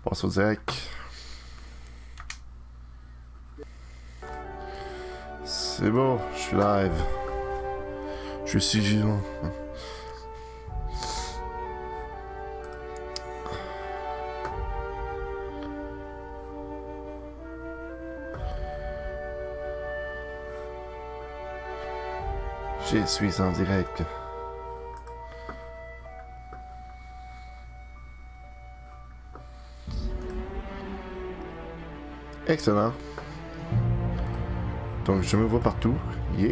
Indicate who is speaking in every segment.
Speaker 1: Passe au direct. C'est bon, je suis live. Je suis vivant. Je suis en direct. Excellent. Donc je me vois partout. Yeah!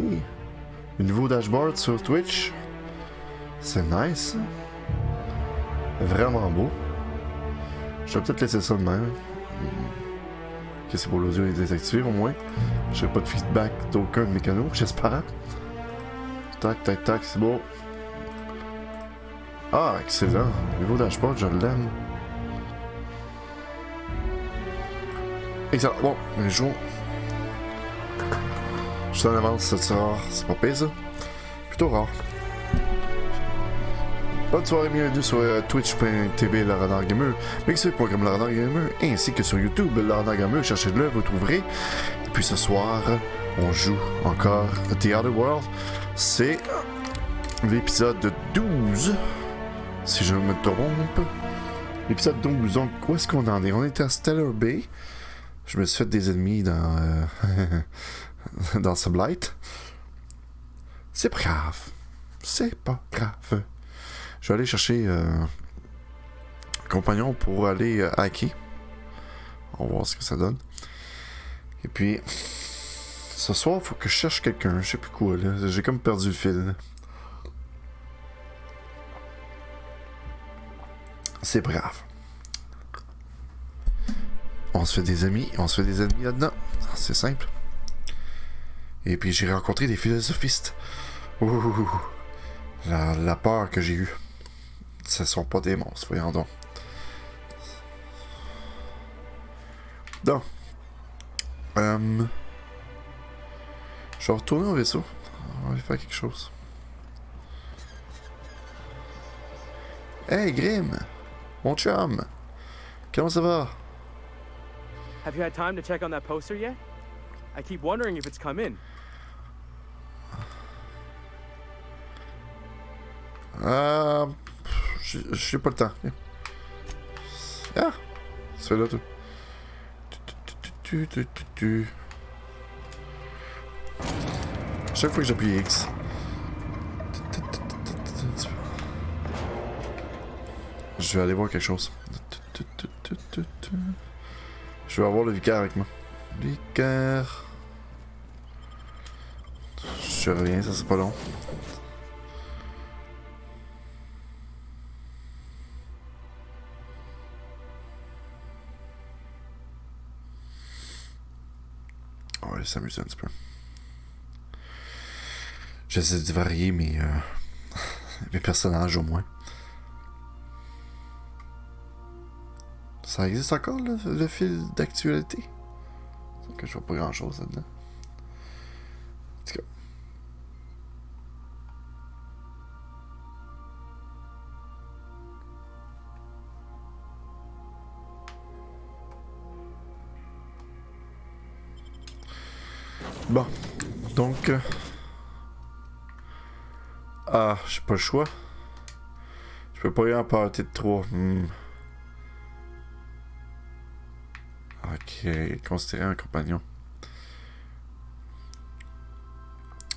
Speaker 1: Un nouveau dashboard sur Twitch. C'est nice. Vraiment beau. Je vais peut-être laisser ça de même. Que c'est pour l'audio est désactivé au moins. Je n'ai pas de feedback d'aucun de mes canaux, j'espère. Tac, tac, tac, c'est beau. Ah, excellent. Nouveau dashboard, je l'aime. Excellent. Bon, les jours. Je suis en avance, c'est rare. C'est pas pire, ça. Plutôt rare. Bonne soirée, bienvenue sur twitch.tv Le Renard Gamer, mixer.com Le Renard Gamer, ainsi que sur YouTube Le Renard Gamer. Cherchez-le, vous trouverez. Et puis ce soir, on joue encore à The Other World. C'est l'épisode 12, si je me trompe. L'épisode 12, donc où est-ce qu'on en est? On est à Stellar Bay. Je me suis fait des ennemis dans, dans Sublight. C'est pas grave. C'est pas grave. Je vais aller chercher un compagnon pour aller hacker. On va voir ce que ça donne. Et puis, ce soir, il faut que je cherche quelqu'un. Je sais plus quoi, là. J'ai comme perdu le fil. Là. C'est pas grave. On se fait des amis. On se fait des ennemis là-dedans. C'est simple. Et puis, j'ai rencontré des philosophistes. Ouh, la peur que j'ai eue. Ce sont pas des monstres, voyons donc. Donc. Je vais retourner au vaisseau. On va aller faire quelque chose. Hey Grim! Mon chum! Comment ça va?
Speaker 2: Have you had time to check on that poster yet? I keep wondering if it's come in.
Speaker 1: J'ai pas le temps. Ah! C'est là tout. Chaque fois que j'appuie X. Je vais aller voir quelque chose. Je vais avoir le vicaire avec moi. Vicaire. Je reviens, ça c'est pas long. On va aller s'amuser un petit peu. J'essaie de varier mes personnages au moins. Ça existe encore le fil d'actualité? C'est que je vois pas grand chose là-dedans. En tout cas. Bon. Donc. Ah, j'ai pas le choix. Je peux pas y en partir de 3. Ok, considérer un compagnon.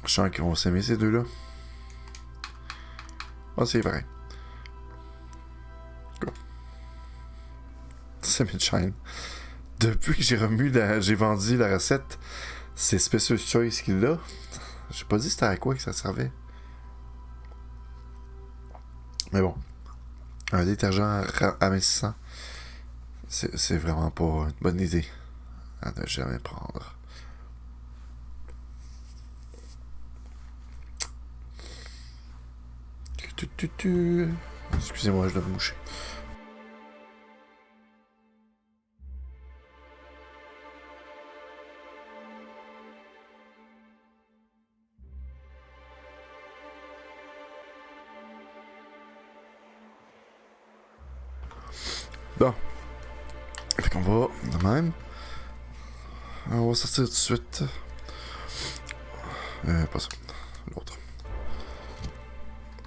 Speaker 1: Je sens qu'ils vont s'aimer ces deux-là. Ah, c'est vrai. Go. C'est Midshine. Depuis que j'ai j'ai vendu la recette, c'est Special Choice qu'il a. J'ai pas dit c'était à quoi que ça servait. Mais bon. Un détergent amincissant. C'est vraiment pas une bonne idée à ne jamais prendre. Excusez-moi, je dois me moucher. Bon. Fait qu'on va de même. On va sortir tout de suite. Pas ça. L'autre.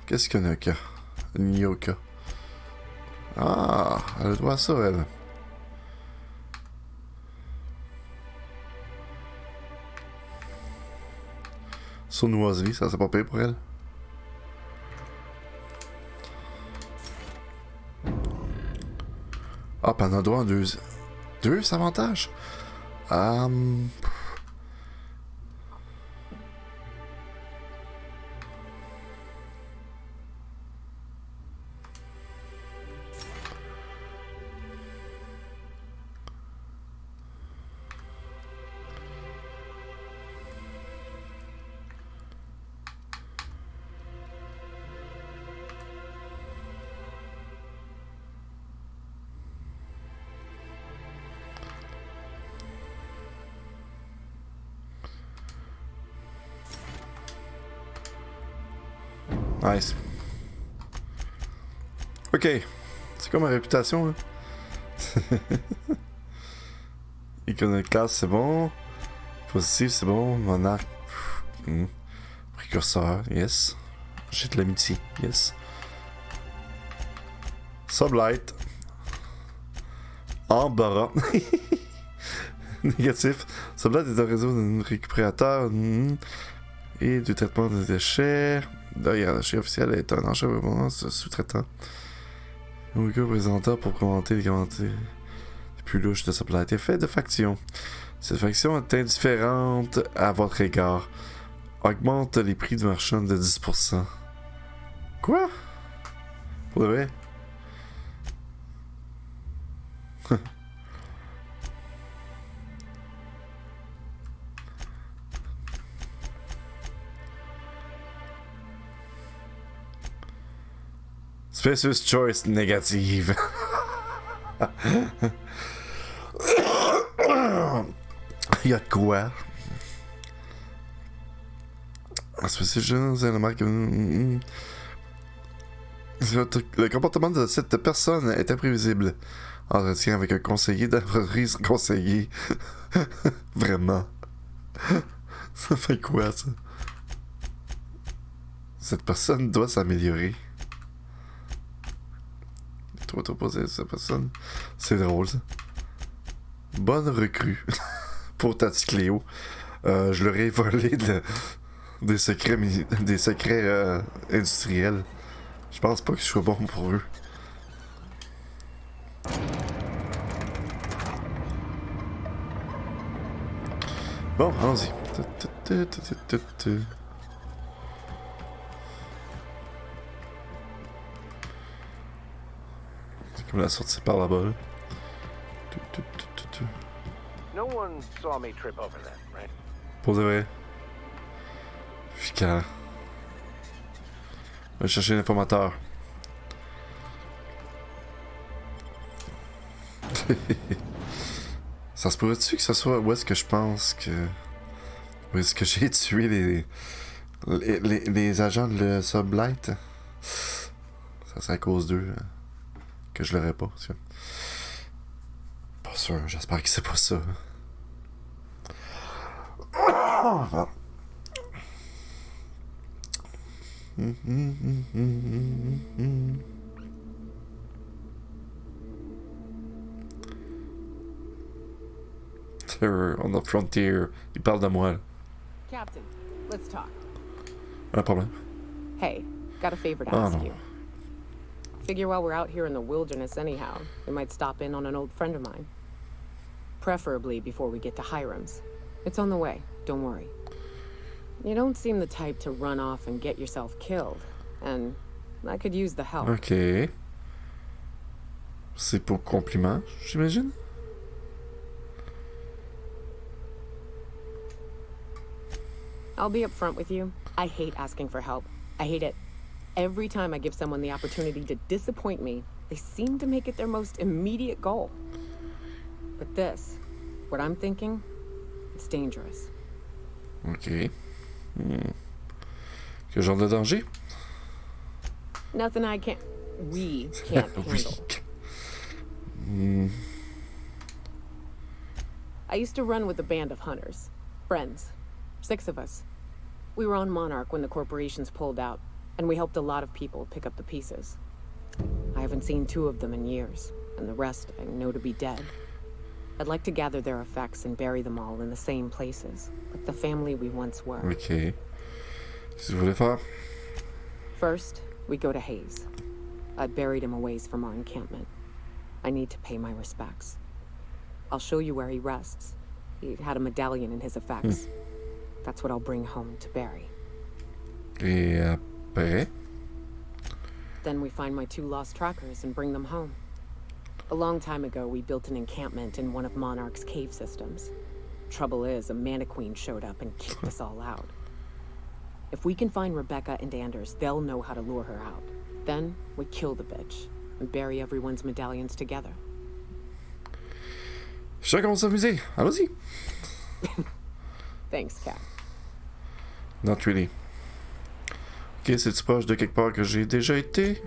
Speaker 1: Qu'est-ce qu'il y en a, Nyoka? Ah, elle doit ça, elle. Sournoiserie, ça c'est pas pire pour elle. Ah, pis elle en a droit en deux avantages. Nice. Ok. C'est quoi ma réputation, là? Iconoclaste, c'est bon. Positif, c'est bon. Monarque. Précurseur, yes. J'ai de l'amitié, yes. Sublight. Embarras. Négatif. Sublight est un réseau de récupérateurs et du traitement des déchets. D'ailleurs, le chef officiel est un enchevêtrement sous-traitant. Omega présentant pour commenter les commentaires les plus louches de Sublight. Effet de faction. Cette faction est indifférente à votre égard. Augmente les prix du marchand de 10%. Quoi? Pour de vrai? Specious choice négative. Il y a de quoi? Specious, c'est la marque. Le comportement de cette personne est imprévisible. Entretien avec un conseiller d'entreprise conseiller. Vraiment. Ça fait quoi, ça? Cette personne doit s'améliorer. Toi, t'as posé cette personne. C'est drôle, ça. Bonne recrue. Pour Tati Cléo. Je leur ai volé des secrets, industriels. Je pense pas que je sois bon pour eux. Bon, allons-y. C'est comme la sortie par là-bas. Là.
Speaker 3: No one saw me trip over that, right?
Speaker 1: Pour de vrai. Efficace. On va chercher l'informateur. Ça se pourrait-tu que ce soit où est-ce que je pense que... Où est-ce que j'ai tué les agents de Sublight? Ça serait à cause d'eux que je l'aurais pas. Parce que... Pas sûr, j'espère que c'est pas ça. Terror on the frontier. Il parle de moi. Là.
Speaker 4: Captain, let's talk.
Speaker 1: Un problème.
Speaker 4: Hey, got a favor to ask you. Figure while we're out here in the wilderness anyhow, we might stop in on an old friend of mine. Preferably before we get to Hiram's. It's on the way, don't worry. You don't seem the type to run off and get yourself killed, and I could use the help.
Speaker 1: Ok. C'est pour compliment, j'imagine?
Speaker 4: I'll be upfront with you. I hate asking for help. I hate it. Every time I give someone the opportunity to disappoint me, they seem to make it their most immediate goal. But this, what I'm thinking, it's dangerous.
Speaker 1: Ok. Quel genre de danger?
Speaker 4: Nothing we can't handle. I used to run with a band of hunters. Friends. 6 of us. We were on Monarch when the corporations pulled out, and we helped a lot of people pick up the pieces. I haven't seen 2 of them in years, and the rest I know to be dead. I'd like to gather their effects and bury them all in the same places, like the family we once were.
Speaker 1: Ok. Qu'est-ce que vous voulez faire?
Speaker 4: First, we go to Hayes. I buried him a ways from our encampment. I need to pay my respects. I'll show you where he rests. He had a medallion in his effects. That's what I'll bring home to Barry.
Speaker 1: Et après?
Speaker 4: Then we find my 2 lost trackers and bring them home. A long time ago, we built an encampment in one of Monarch's cave systems. Trouble is, a Mantiqueen showed up and kicked us all out. If we can find Rebecca and Anders, they'll know how to lure her out. Then, we kill the bitch and bury everyone's medallions together.
Speaker 1: Je commence à s'amuser. Allons-y.
Speaker 4: Thanks, Cat.
Speaker 1: Not really. Ok, c'est-tu proche de quelque part que j'ai déjà été?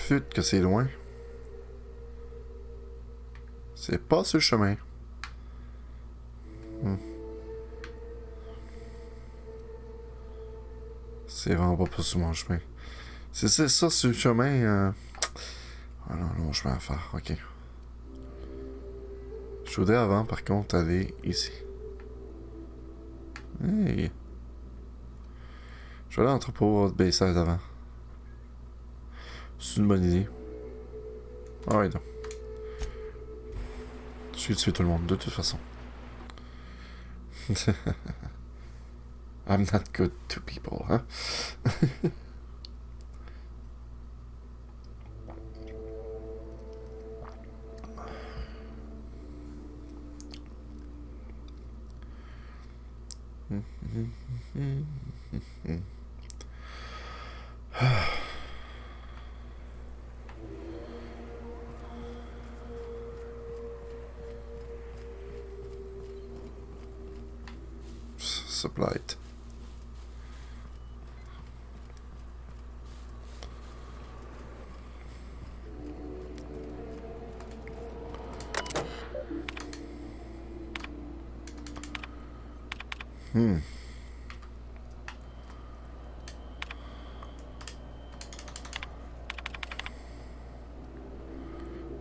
Speaker 1: Fut que c'est loin. C'est pas ce chemin. C'est vraiment pas sur mon chemin. C'est ça, sur le chemin. Ah non, long chemin à faire. Ok. Je voudrais avant, par contre, aller ici. Hey. Je vais aller à l'entrepôt de Bayside avant. C'est une bonne idée. Ah ouais, donc. Je vais tuer tout le monde, de toute façon. I'm not good to people, hein? Supplied.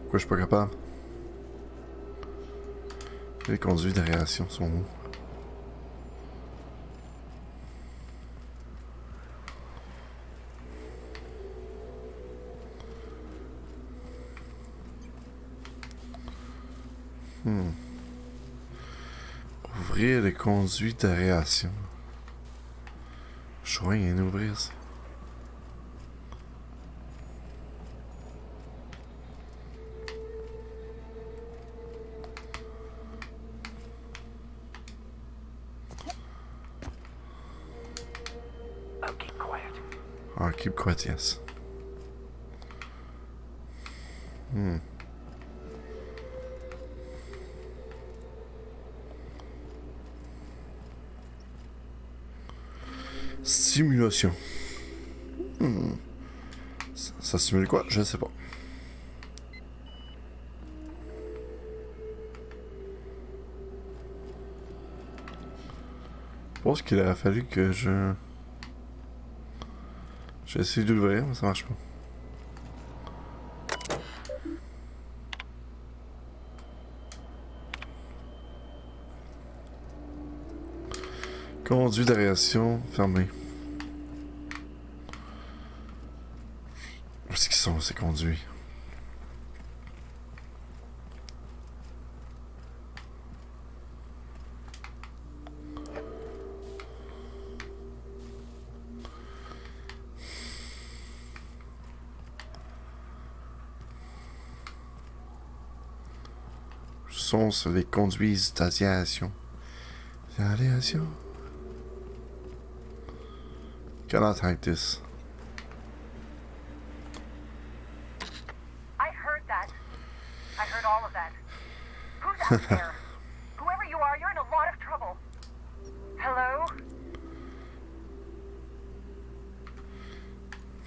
Speaker 1: Pourquoi je suis pas capable? Les conduits d'aération sont où? Ouvrir les conduits d'aération. Je vois rien ouvrir ça.
Speaker 3: Oh, keep quiet.
Speaker 1: Ah, keep quiet, yes. Simulation. Ça simule quoi? Je sais pas. Je pense qu'il a fallu que je... J'ai essayé de l'ouvrir, mais ça marche pas. Conduit d'aération fermé. Où est-ce qu'ils sont, ces conduits? Où sont les conduits d'aviation? D'aviation? Cannot hack this.
Speaker 5: I heard that. I heard all of that. Who's out there? Whoever you are, you're in a lot of trouble. Hello?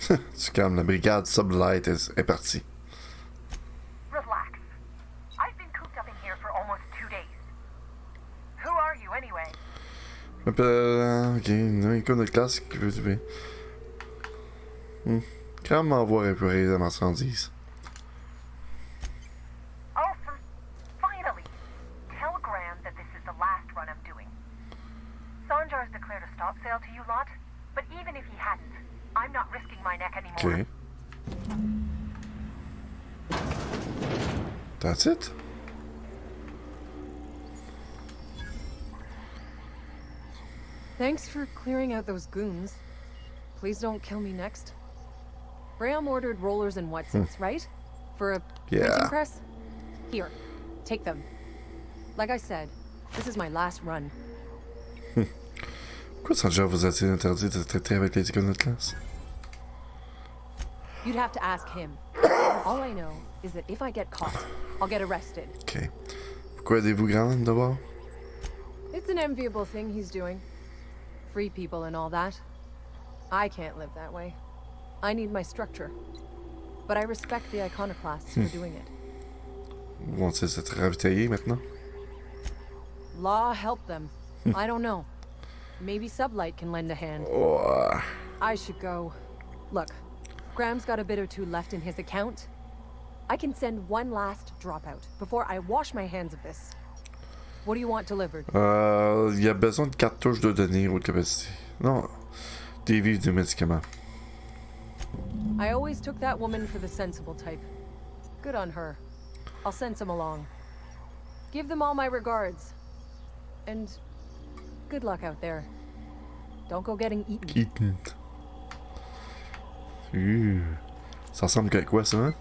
Speaker 1: Tu calmes, la brigade Sublight est partie.
Speaker 5: Relax. I've been cooped up in here for almost 2 days. Who are you anyway?
Speaker 1: Je m'appelle... Ok, une icône de classe qui veut du bien. Quand m'envoie réparer la marchandise.
Speaker 5: Oh, finally! Tell Graham that this is the last run I'm doing. Sanjar's declared a stop sale to you lot, but even if he hadn't, I'm not risking my neck anymore.
Speaker 1: Ok. That's it?
Speaker 6: Thanks for clearing out those goons. Please don't kill me next. Graham ordered rollers and whatsits, right? For a printing press? Here, take them. Like I said, this is my last run.
Speaker 1: Pourquoi Sanjar vous a-t-il interdit de traiter avec les icônes de classe?
Speaker 6: You'd have to ask him. All I know is that if I get caught, I'll get arrested.
Speaker 1: Ok. Pourquoi aidez-vous Graham d'abord?
Speaker 6: It's an enviable thing he's doing. Free people and all that. I can't live that way. I need my structure. But I respect the iconoclasts for doing it.
Speaker 1: Bon, c'est s'être ravitaillé maintenant?
Speaker 6: Law help them. I don't know. Maybe Sublight can lend a hand.
Speaker 1: Oh.
Speaker 6: I should go. Look, Graham's got a bit or two left in his account. I can send one last dropout before I wash my hands of this. What do you want delivered?
Speaker 1: Il y a besoin de cartouches de données haute capacité. Non, des vivres de médicaments.
Speaker 6: I always took that woman for the sensible type. Good on her. I'll send some along. Give them all my regards. And good luck out there. Don't go getting eaten.
Speaker 1: Eaten. Ça ressemble à quoi ça, hein?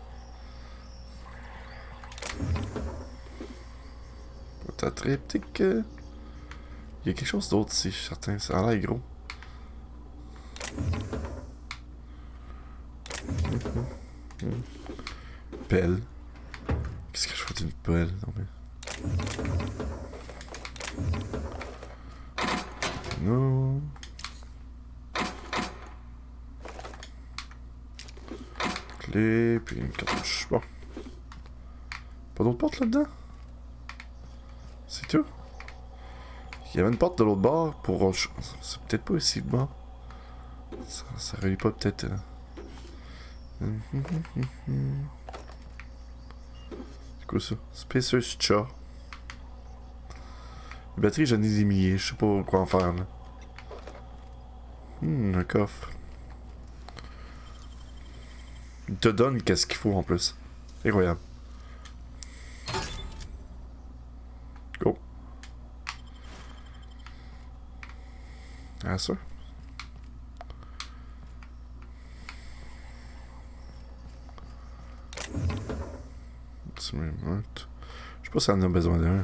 Speaker 1: Triptyque. Il y a quelque chose d'autre ici, je suis certain. Ça a l'air gros. Pelle. Qu'est-ce que je fais d'une pelle? Non, mais... Non. Clé, puis une cartouche. Bon. Pas d'autre porte là-dedans? C'est tout? Il y avait une porte de l'autre bord pour... C'est peut-être pas ici le bord. Ça relie pas peut-être... C'est quoi ça? Spacer's Cha. Les batteries, j'en ai des milliers. Je sais pas quoi en faire là. Un coffre. Il te donne qu'est-ce qu'il faut en plus. Incroyable. Go. Ah ça? Je sais pas si on a besoin d'un.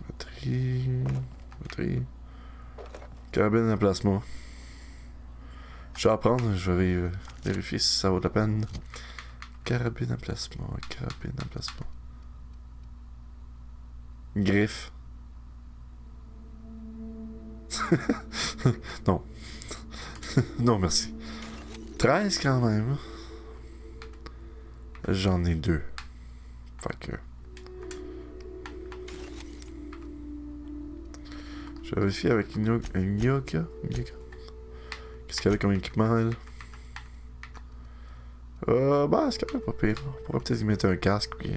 Speaker 1: Batterie. Carabine à plasma. Je vais apprendre, je vais vérifier si ça vaut la peine. Carabine à plasma. Griffe. Non. Non, merci. 13 quand même. J'en ai 2. Fait que... Je vais vérifier avec une Yoka. Qu'est-ce qu'elle a comme équipement, elle? Bah, c'est quand même pas pire. On pourrait peut-être y mettre un casque, puis...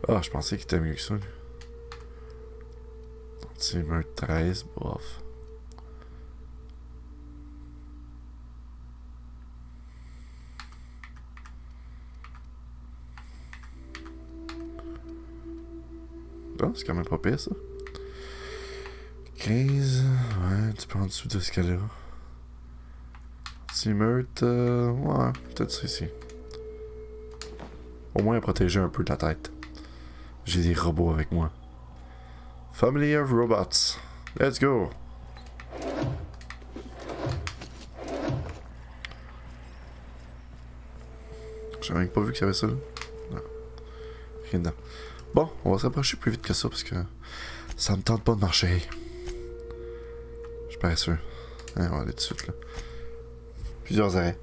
Speaker 1: Ah, je pensais qu'il était mieux que ça, lui. C'est un 13, bof. Bon, c'est quand même pas pire, ça. 15, ouais, tu peux en dessous de ce qu'elle a. Meurtre, ouais, peut-être ça ici. Au moins à protéger un peu de la tête. J'ai des robots avec moi. Family of Robots. Let's go. J'avais même pas vu qu'il y avait ça là. Non. rien dedans. Bon, on va se rapprocher plus vite que ça parce que ça me tente pas de marcher. Je suis paresseux. Hein, on va aller tout de suite là. Plusieurs arrêts.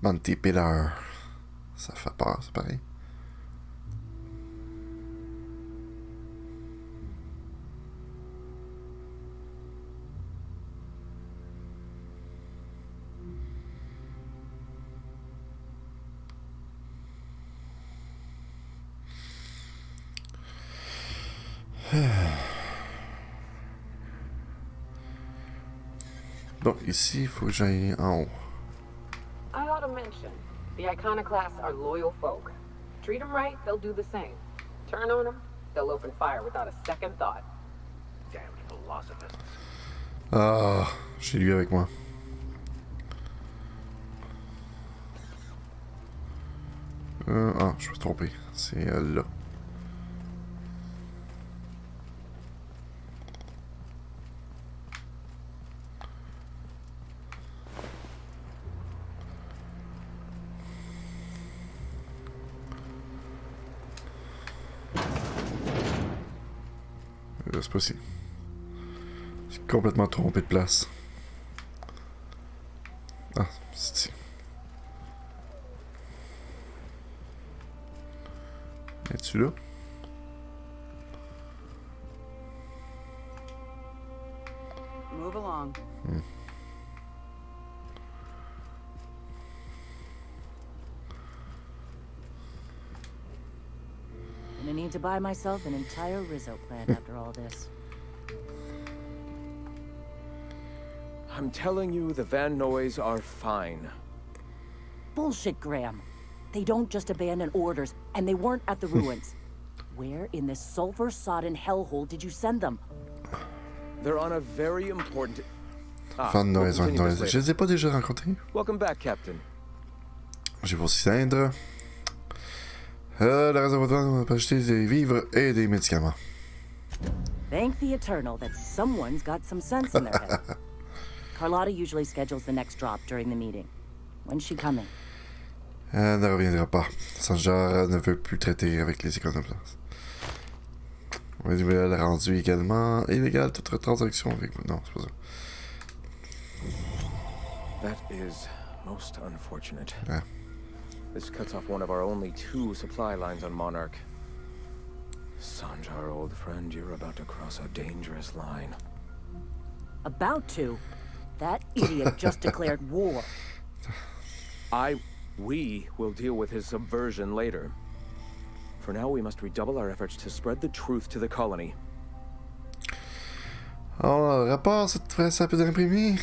Speaker 1: Monty Pillar. Ça fait peur, c'est pareil. Bon, ici, il faut que j'aille en haut.
Speaker 4: I ought to mention, the Iconoclasts are loyal folk. Treat them right, they'll do the same. Turn on them, they'll open fire without a second thought.
Speaker 3: Damned philosophers.
Speaker 1: Ah, j'ai lui avec moi. Ah, je me suis trompé. C'est là. C'est possible. J'ai complètement trompé de place. Ah, c'est ici. Es-tu là?
Speaker 7: Move along. Gonna need to buy myself an entire Rizzo plant after all this.
Speaker 8: I'm telling you, the Van Noys are fine.
Speaker 7: Bullshit, Graham. They don't just abandon orders, and they weren't at the ruins. Where in this sulfur-sodden hellhole did you send them?
Speaker 8: They're on a very important...
Speaker 1: Van Noys, Van Noys. Je les ai pas déjà rencontrés.
Speaker 8: Welcome back, Captain.
Speaker 1: J'ai vos cylindres. Le réservoir on peut acheter des vivres et des médicaments.
Speaker 7: Thank the Eternal that someone's got some sense in their head. Carlotta usually schedules the next drop during the meeting. When's she coming?
Speaker 1: Elle ne reviendra pas. Sanjar ne veut plus traiter avec les économes. Elle a rendu également illégal toute transaction avec vous. Non, c'est pas ça.
Speaker 8: That is most unfortunate.
Speaker 1: Yeah.
Speaker 8: This cuts off one of our only 2 supply lines on Monarch. Sanjar, old friend, you're about to cross a dangerous line.
Speaker 7: About to? That idiot just declared war.
Speaker 8: We will deal with his subversion later. For now, we must redouble our efforts to spread the truth to the colony.
Speaker 1: Oh, le rapport, ça peut imprimer.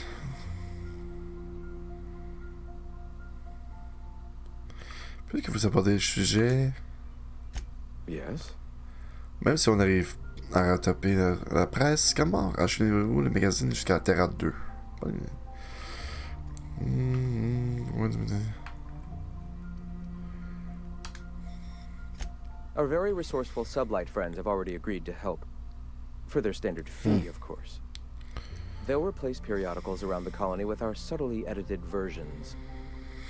Speaker 1: Peut-être que vous abordez le sujet.
Speaker 8: Yes?
Speaker 1: Même si on arrive à taper la presse, comment achetez-vous le magazine jusqu'à la Terra 2?
Speaker 8: Our very resourceful sublight friends have already agreed to help. For their standard fee, of course. They'll replace periodicals around the colony with our subtly edited versions.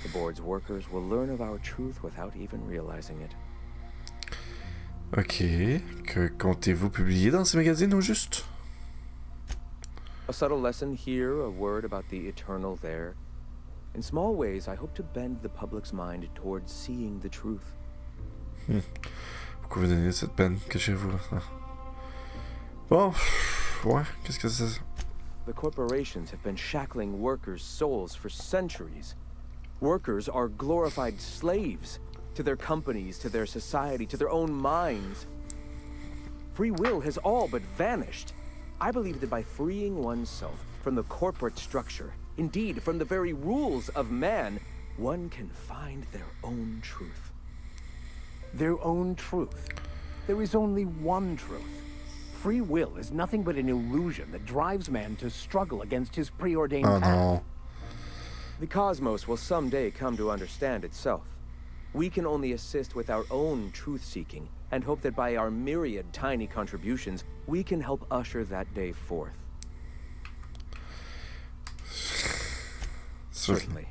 Speaker 8: The board's workers will learn of our truth without even realizing it.
Speaker 1: Ok. Que comptez-vous publier dans ces magazines au juste?
Speaker 8: A subtle lesson here, a word about the eternal there. In small ways, I hope to bend the public's mind towards seeing the truth.
Speaker 1: Pourquoi vous donnez cette peine? Cachez-vous. Bon, ouais, qu'est-ce que c'est?
Speaker 8: The corporations have been shackling workers' souls for centuries. Workers are glorified slaves to their companies, to their society, to their own minds. Free will has all but vanished. I believe that by freeing oneself from the corporate structure, indeed from the very rules of man, one can find their own truth.
Speaker 3: Their own truth? There is only one truth. Free will is nothing but an illusion that drives man to struggle against his preordained path.
Speaker 1: No.
Speaker 8: The cosmos will someday come to understand itself. We can only assist with our own truth-seeking, and hope that by our myriad tiny contributions, we can help usher that day forth. Certainly.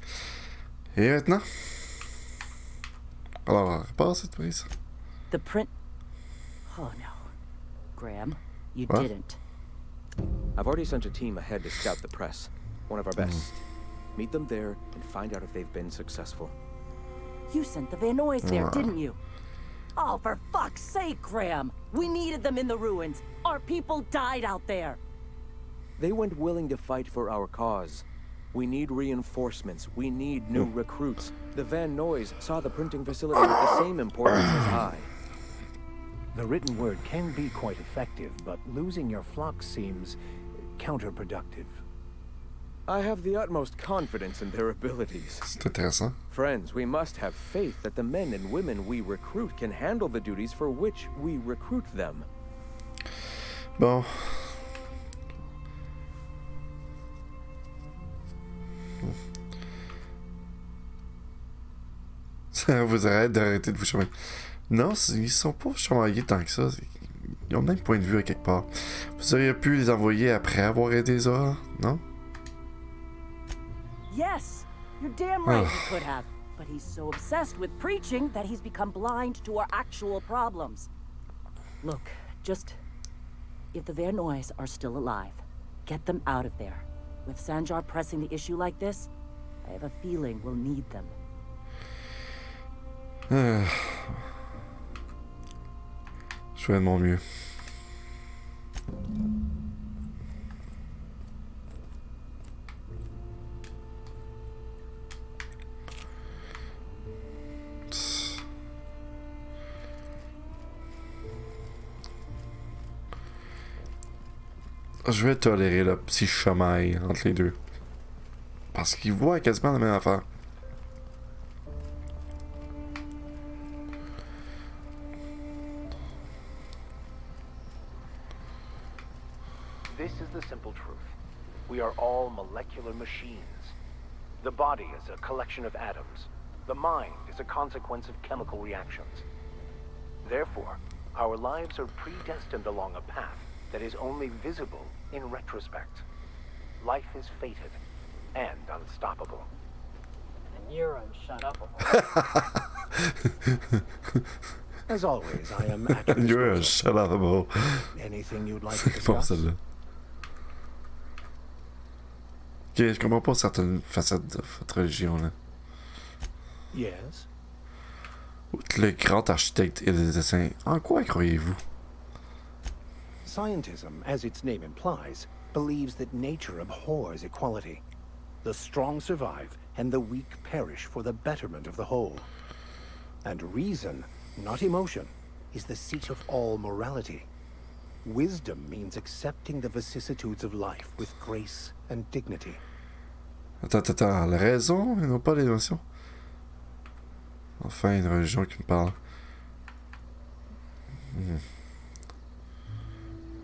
Speaker 1: Et maintenant? Alors, repars cette prise.
Speaker 7: The print... Oh no. Graham, you
Speaker 1: What?
Speaker 7: didn't.
Speaker 8: I've already sent a team ahead to scout the press. One of our best. Meet them there and find out if they've been successful.
Speaker 7: You sent the Van Nuys there, didn't you? Oh, for fuck's sake, Graham! We needed them in the ruins. Our people died out there.
Speaker 8: They went willing to fight for our cause. We need reinforcements. We need new recruits. The Van Nuys saw the printing facility with the same importance as I.
Speaker 3: The written word can be quite effective, but losing your flock seems counterproductive.
Speaker 8: I have the utmost confidence in their abilities.
Speaker 1: C'est intéressant.
Speaker 8: Friends, we must have faith that the men and women we recruit can handle the duties for which we recruit them.
Speaker 1: Bon. Ça vous arrête d'arrêter de vous chamailler. Non, ils sont pas chamaillés tant que ça. Ils ont le même point de vue à quelque part. Vous auriez pu les envoyer après avoir aidé Zora, non?
Speaker 7: Yes, you're damn right you could have. But he's so obsessed with preaching that he's become blind to our actual problems. Look, just... If the Van Nuys are still alive, get them out of there. With Sanjar pressing the issue like this, I have a feeling we'll need them.
Speaker 1: Je ferai de mon mieux. Je vais tolérer le petit chamaille entre les deux. Parce qu'ils voient quasiment la même affaire.
Speaker 3: This is the simple truth. We are all molecular machines. The body is a collection of atoms. The mind is a consequence of chemical reactions. Therefore, our lives are predestined along a path that is only visible in retrospect. Life is fated and unstoppable.
Speaker 9: And you're unshutable.
Speaker 3: As always, I am at your
Speaker 1: You're
Speaker 3: disposal.
Speaker 1: unshutable.
Speaker 3: Anything you'd like to
Speaker 1: C'est bon
Speaker 3: discuss?
Speaker 1: celle-là. Ok, je comprends pas certaines facettes de votre religion là.
Speaker 3: Yes.
Speaker 1: Outre le grand architecte et le dessin, en quoi croyez-vous?
Speaker 3: Scientism, as its name implies, believes that nature abhors equality. The strong survive, and the weak perish for the betterment of the whole. And reason, not emotion, is the seat of all morality. Wisdom means accepting the vicissitudes of life with grace and dignity.
Speaker 1: Attends, la raison et non pas l'émotion? Enfin, une religion qui me parle.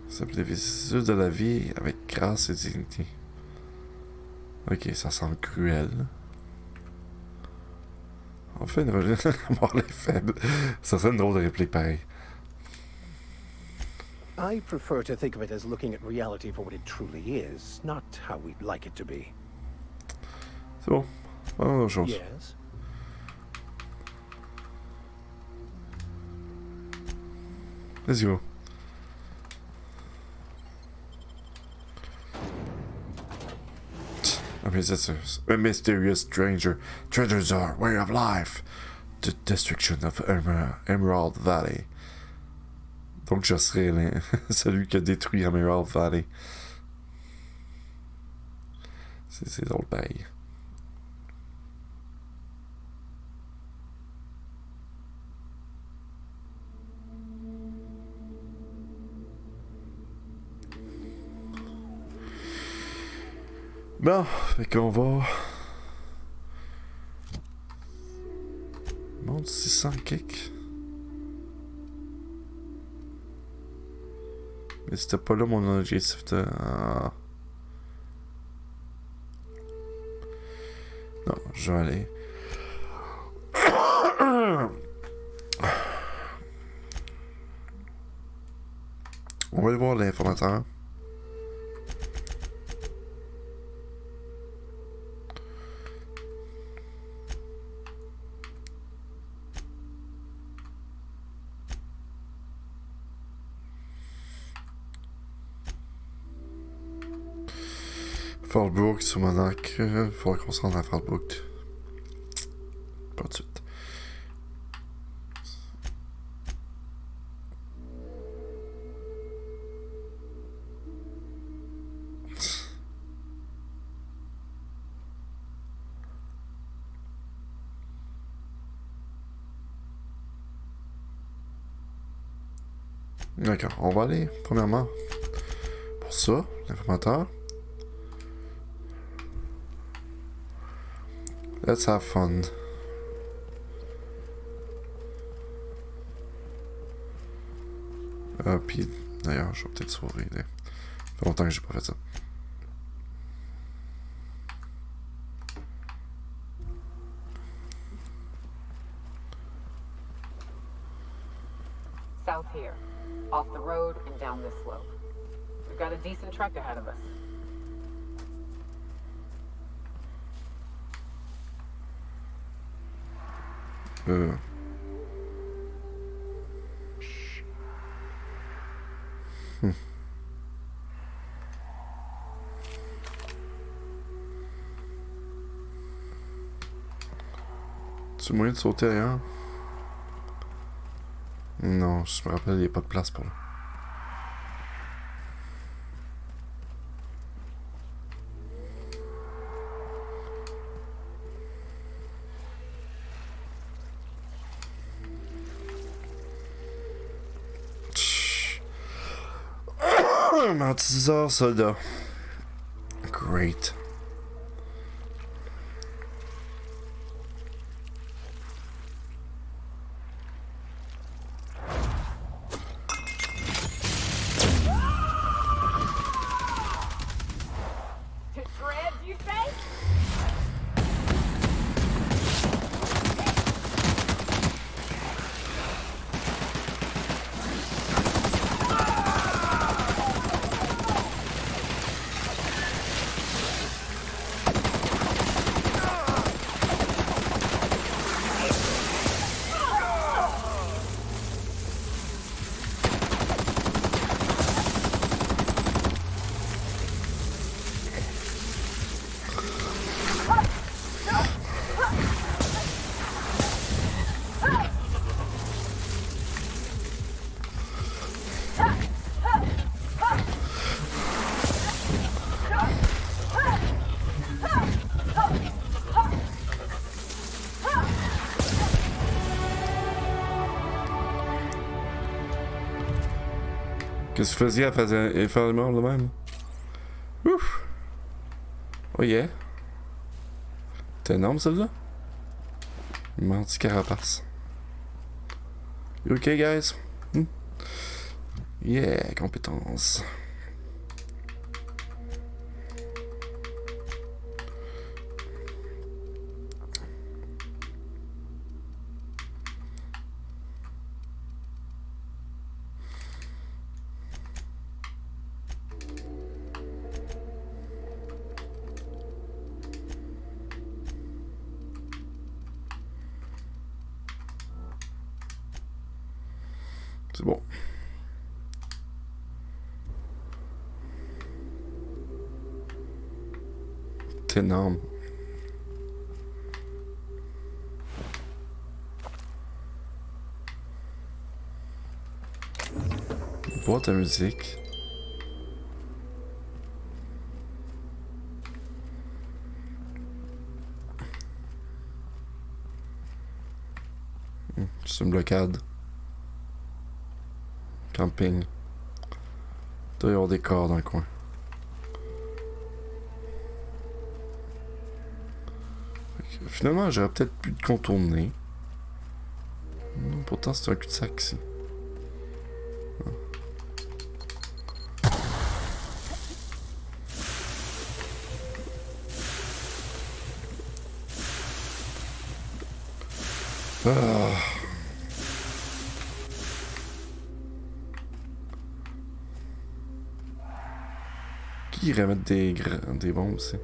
Speaker 1: Accepte les vicissitudes de la vie avec grâce et dignité. Ok, ça semble cruel. Enfin, une religion morale est faible. Ça serait une drôle de réplique pareil.
Speaker 3: I prefer to think of it as looking at reality for what it truly is, not how we'd like it to be.
Speaker 1: C'est bon. Parlons d'autre chose.
Speaker 3: Yes.
Speaker 1: Let's go. A mysterious stranger treasures our way of life. The destruction of Emerald Valley. Donc je serai celui qui a détruit Emerald Valley. C'est drôle pareil. Bon, fait qu'on va... Monte 600 kicks. Mais c'était pas là mon objectif de... Non, je vais aller... On va aller voir l'informateur. Fallbrook sur Monarch. Il faudra qu'on se rende à Fallbrook. Pas de suite. D'accord, on va aller premièrement pour ça, l'informateur. Let's have fun. Puis d'ailleurs, je vais peut-être sourire. Ça fait longtemps que j'ai pas fait ça.
Speaker 4: South here. Off the road and down this slope. We've got a decent trek ahead of us. Tu as moyen de sauter ailleurs? Non, je me rappelle, il n'y a pas de place pour là. Mantiseur soldat. Great. Qu'est-ce que tu faisais à faire le mort de même? Ouf! Oh yeah! T'es énorme celle-là? Menti carapace. You okay, guys? Yeah, compétence. C'est bon. C'est énorme. Boîte à musique. C'est une blocade. Camping. Il doit y avoir des corps dans le coin. Finalement, j'aurais peut-être pu contourner. Pourtant, c'est un cul-de-sac ici.
Speaker 1: Qui irait mettre des bombes aussi?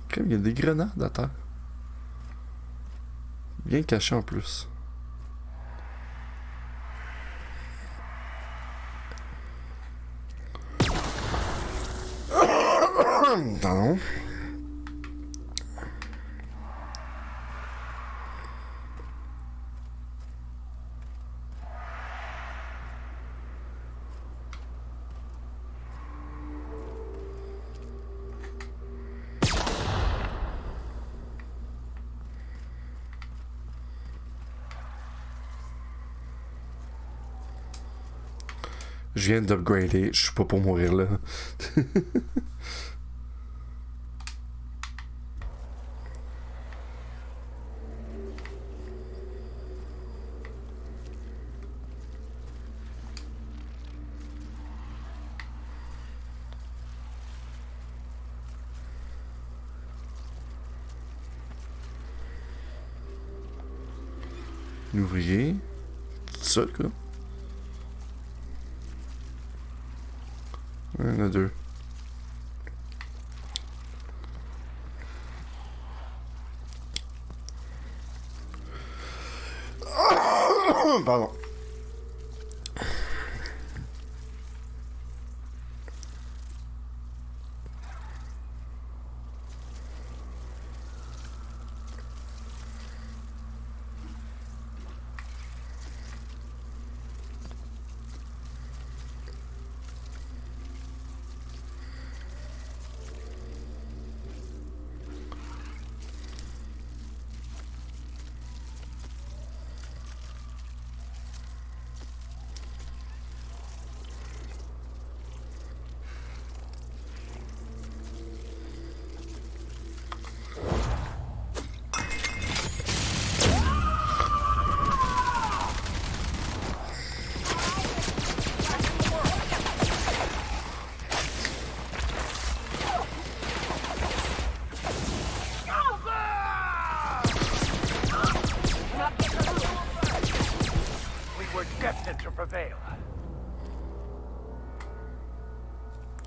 Speaker 1: Ok, il y a des grenades à terre. Bien caché en plus. Pardon. Je viens d'upgrader, je suis pas pour mourir là. L'ouvrier. Tout seul, quoi. Il y en a deux. Pardon.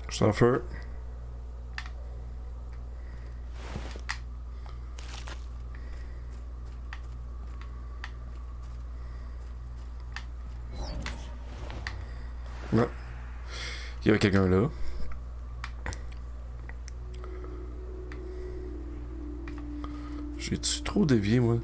Speaker 1: Je suis en feu. Ouais. Il y avait quelqu'un là. J'ai-tu trop dévié, moi?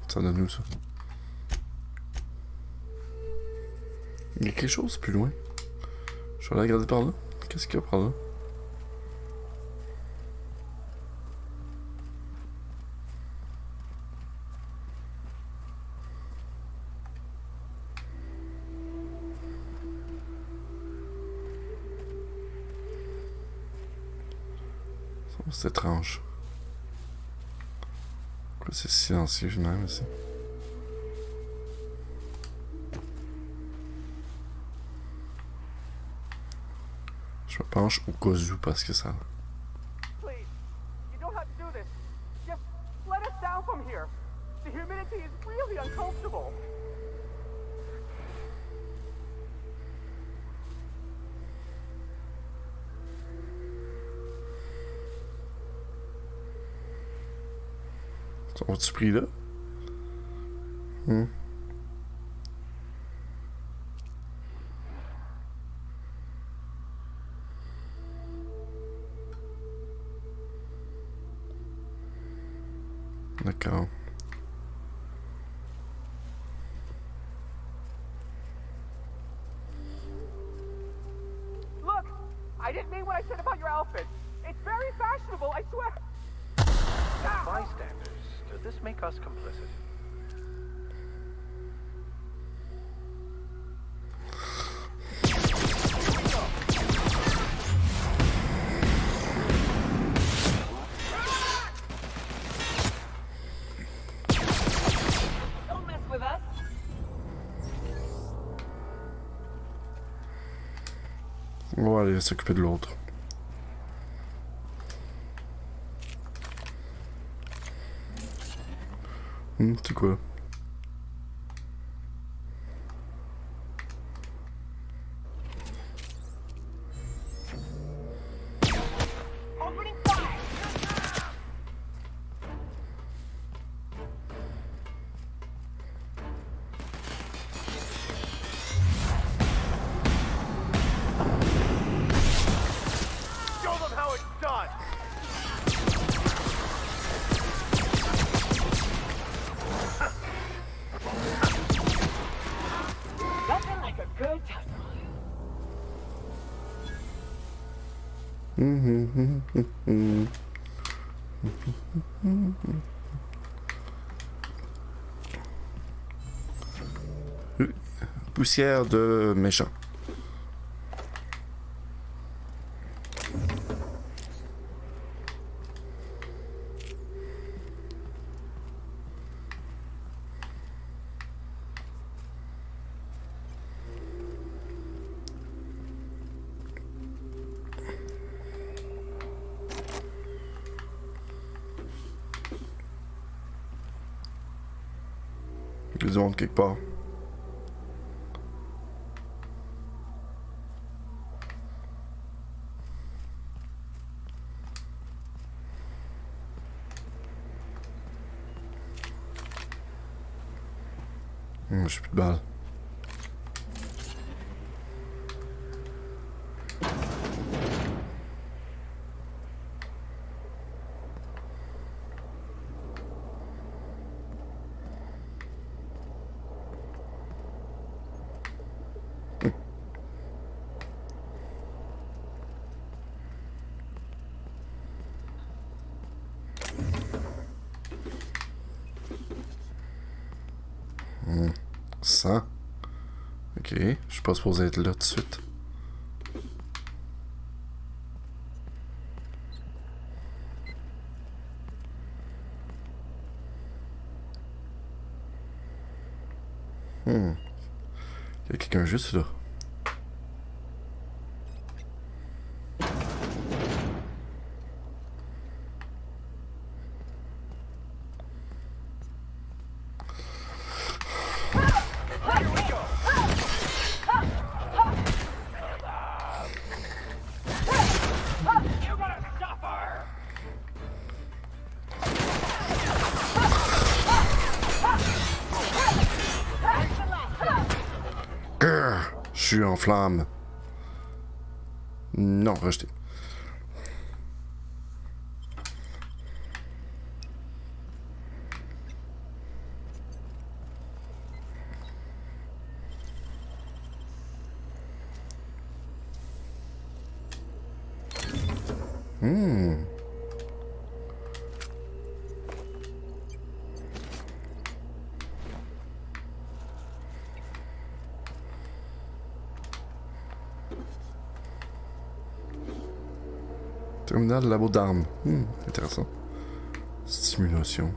Speaker 1: Ça donne où ça? Il y a quelque chose plus loin. Je vais aller regarder par là. Qu'est-ce qu'il y a par là? C'est étrange. C'est silencieux même ici. Je me penche au cas où parce que ça.
Speaker 2: Please, you don't have to do this. Just let us down from here. The humidity is really uncomfortable.
Speaker 1: Sont-ils pris là? D'accord.
Speaker 2: Look, I didn't mean what I said about your outfit. It's very fashionable, I swear.
Speaker 3: As bystanders, does this make us complicit?
Speaker 5: Don't mess with us.
Speaker 1: aller s'occuper de l'autre. C'est quoi? Poussière de méchant. Il y a du monde quelque part. J'ai plus de balles. Ça. Ok, je suis pas supposé être là tout de suite. Il y a quelqu'un juste là. Je suis en flamme. Non, rejeté. Terminal labo d'armes. Intéressant. Stimulation.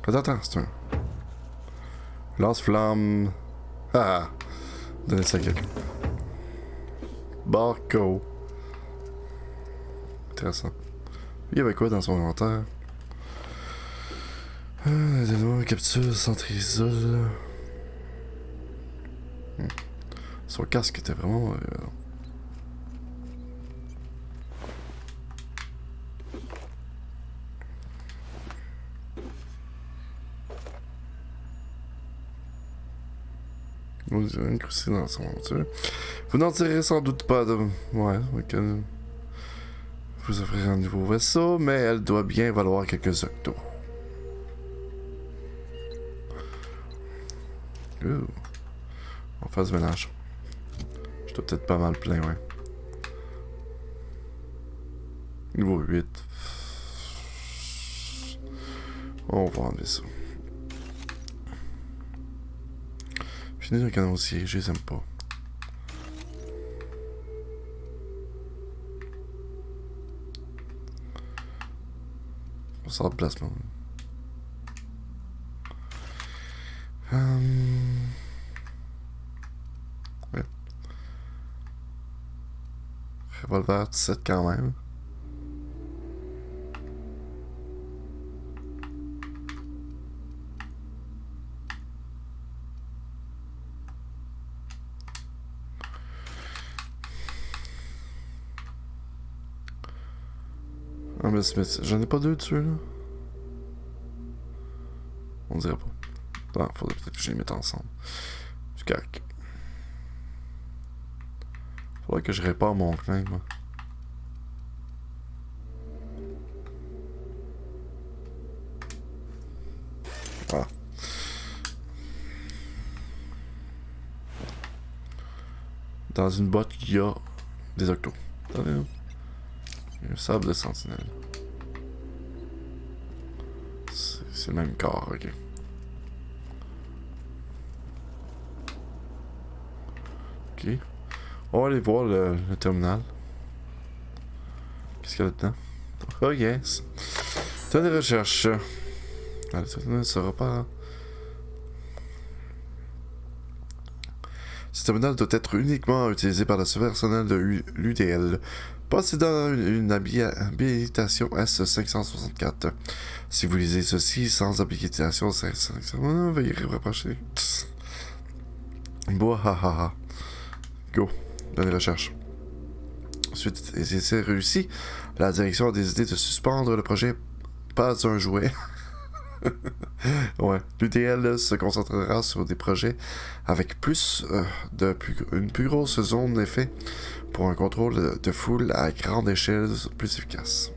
Speaker 1: Attends, c'est un... Lance-flamme. Ah! Donnez ça à quelqu'un. Barco. Intéressant. Il y avait quoi dans son inventaire? Capsule, centrisol. Son casque était vraiment... Vous avez incrusté dans son aventure. Vous n'en tirez sans doute pas de... Ouais, ok. Vous offrirez un nouveau vaisseau, mais elle doit bien valoir quelques octos. On fasse le ménage. Je dois peut-être pas mal plein, ouais. Niveau 8. On va enlever ça. Finir le canon aussi, je les aime pas. On sort de placement. revolver 17 quand même. Ah mais Smith, j'en ai pas deux dessus là. On dirait pas. Ah, faudrait peut-être que je les mette ensemble. C'est correct. Faudrait que je répare mon clingue, moi. Voilà. Dans une botte, il y a des octos. Attendez, là. Il y a un sable de sentinelle. C'est le même corps, ok. Ok. On va aller voir le terminal. Qu'est-ce qu'il y a là-dedans? Oh yes! Temps de recherche. Allez, ça ne sera pas. Ce terminal doit être uniquement utilisé par le personnel de l'UDL, possédant une habilitation S564. Si vous lisez ceci sans habilitation S564, veuillez rapprocher. Boahaha. Go. Bonne recherche. Suite des essais réussis, la direction a décidé de suspendre le projet Pas un jouet. Ouais, l'UDL se concentrera sur des projets avec une plus grosse zone d'effet pour un contrôle de foule à grande échelle plus efficace.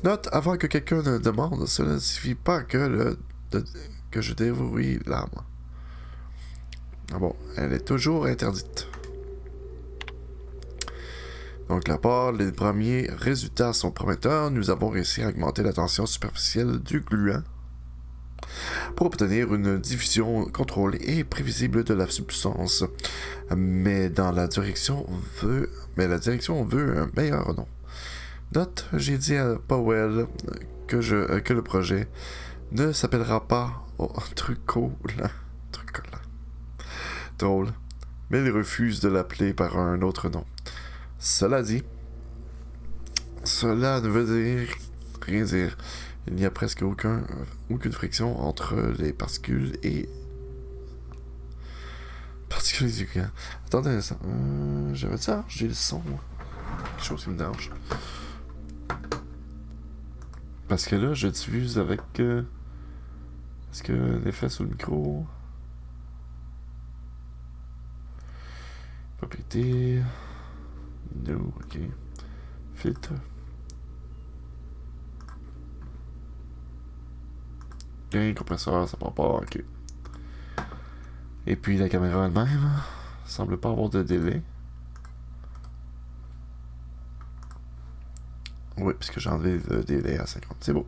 Speaker 1: Note, avant que quelqu'un ne demande, cela ne suffit pas que je déverrouille l'arme. Ah bon, elle est toujours interdite. Donc là part, les premiers résultats sont prometteurs. Nous avons réussi à augmenter la tension superficielle du gluant pour obtenir une diffusion contrôlée et prévisible de la substance. Mais la direction veut un meilleur nom. Note, j'ai dit à Powell que le projet ne s'appellera pas drôle, mais il refuse de l'appeler par un autre nom. Cela dit, cela ne veut rien dire. Il n'y a presque aucune friction entre les particules et du gland. Attendez un instant. J'avais ça, j'ai le son. Quelque chose qui me dérange. Parce que là, je diffuse avec... Est-ce que l'effet sur le micro... Propriété... No, ok. Filtre. Gain, compresseur, ça prend pas, ok. Et puis la caméra elle-même semble pas avoir de délai. Oui, puisque j'ai enlevé le délai à 50. C'est beau.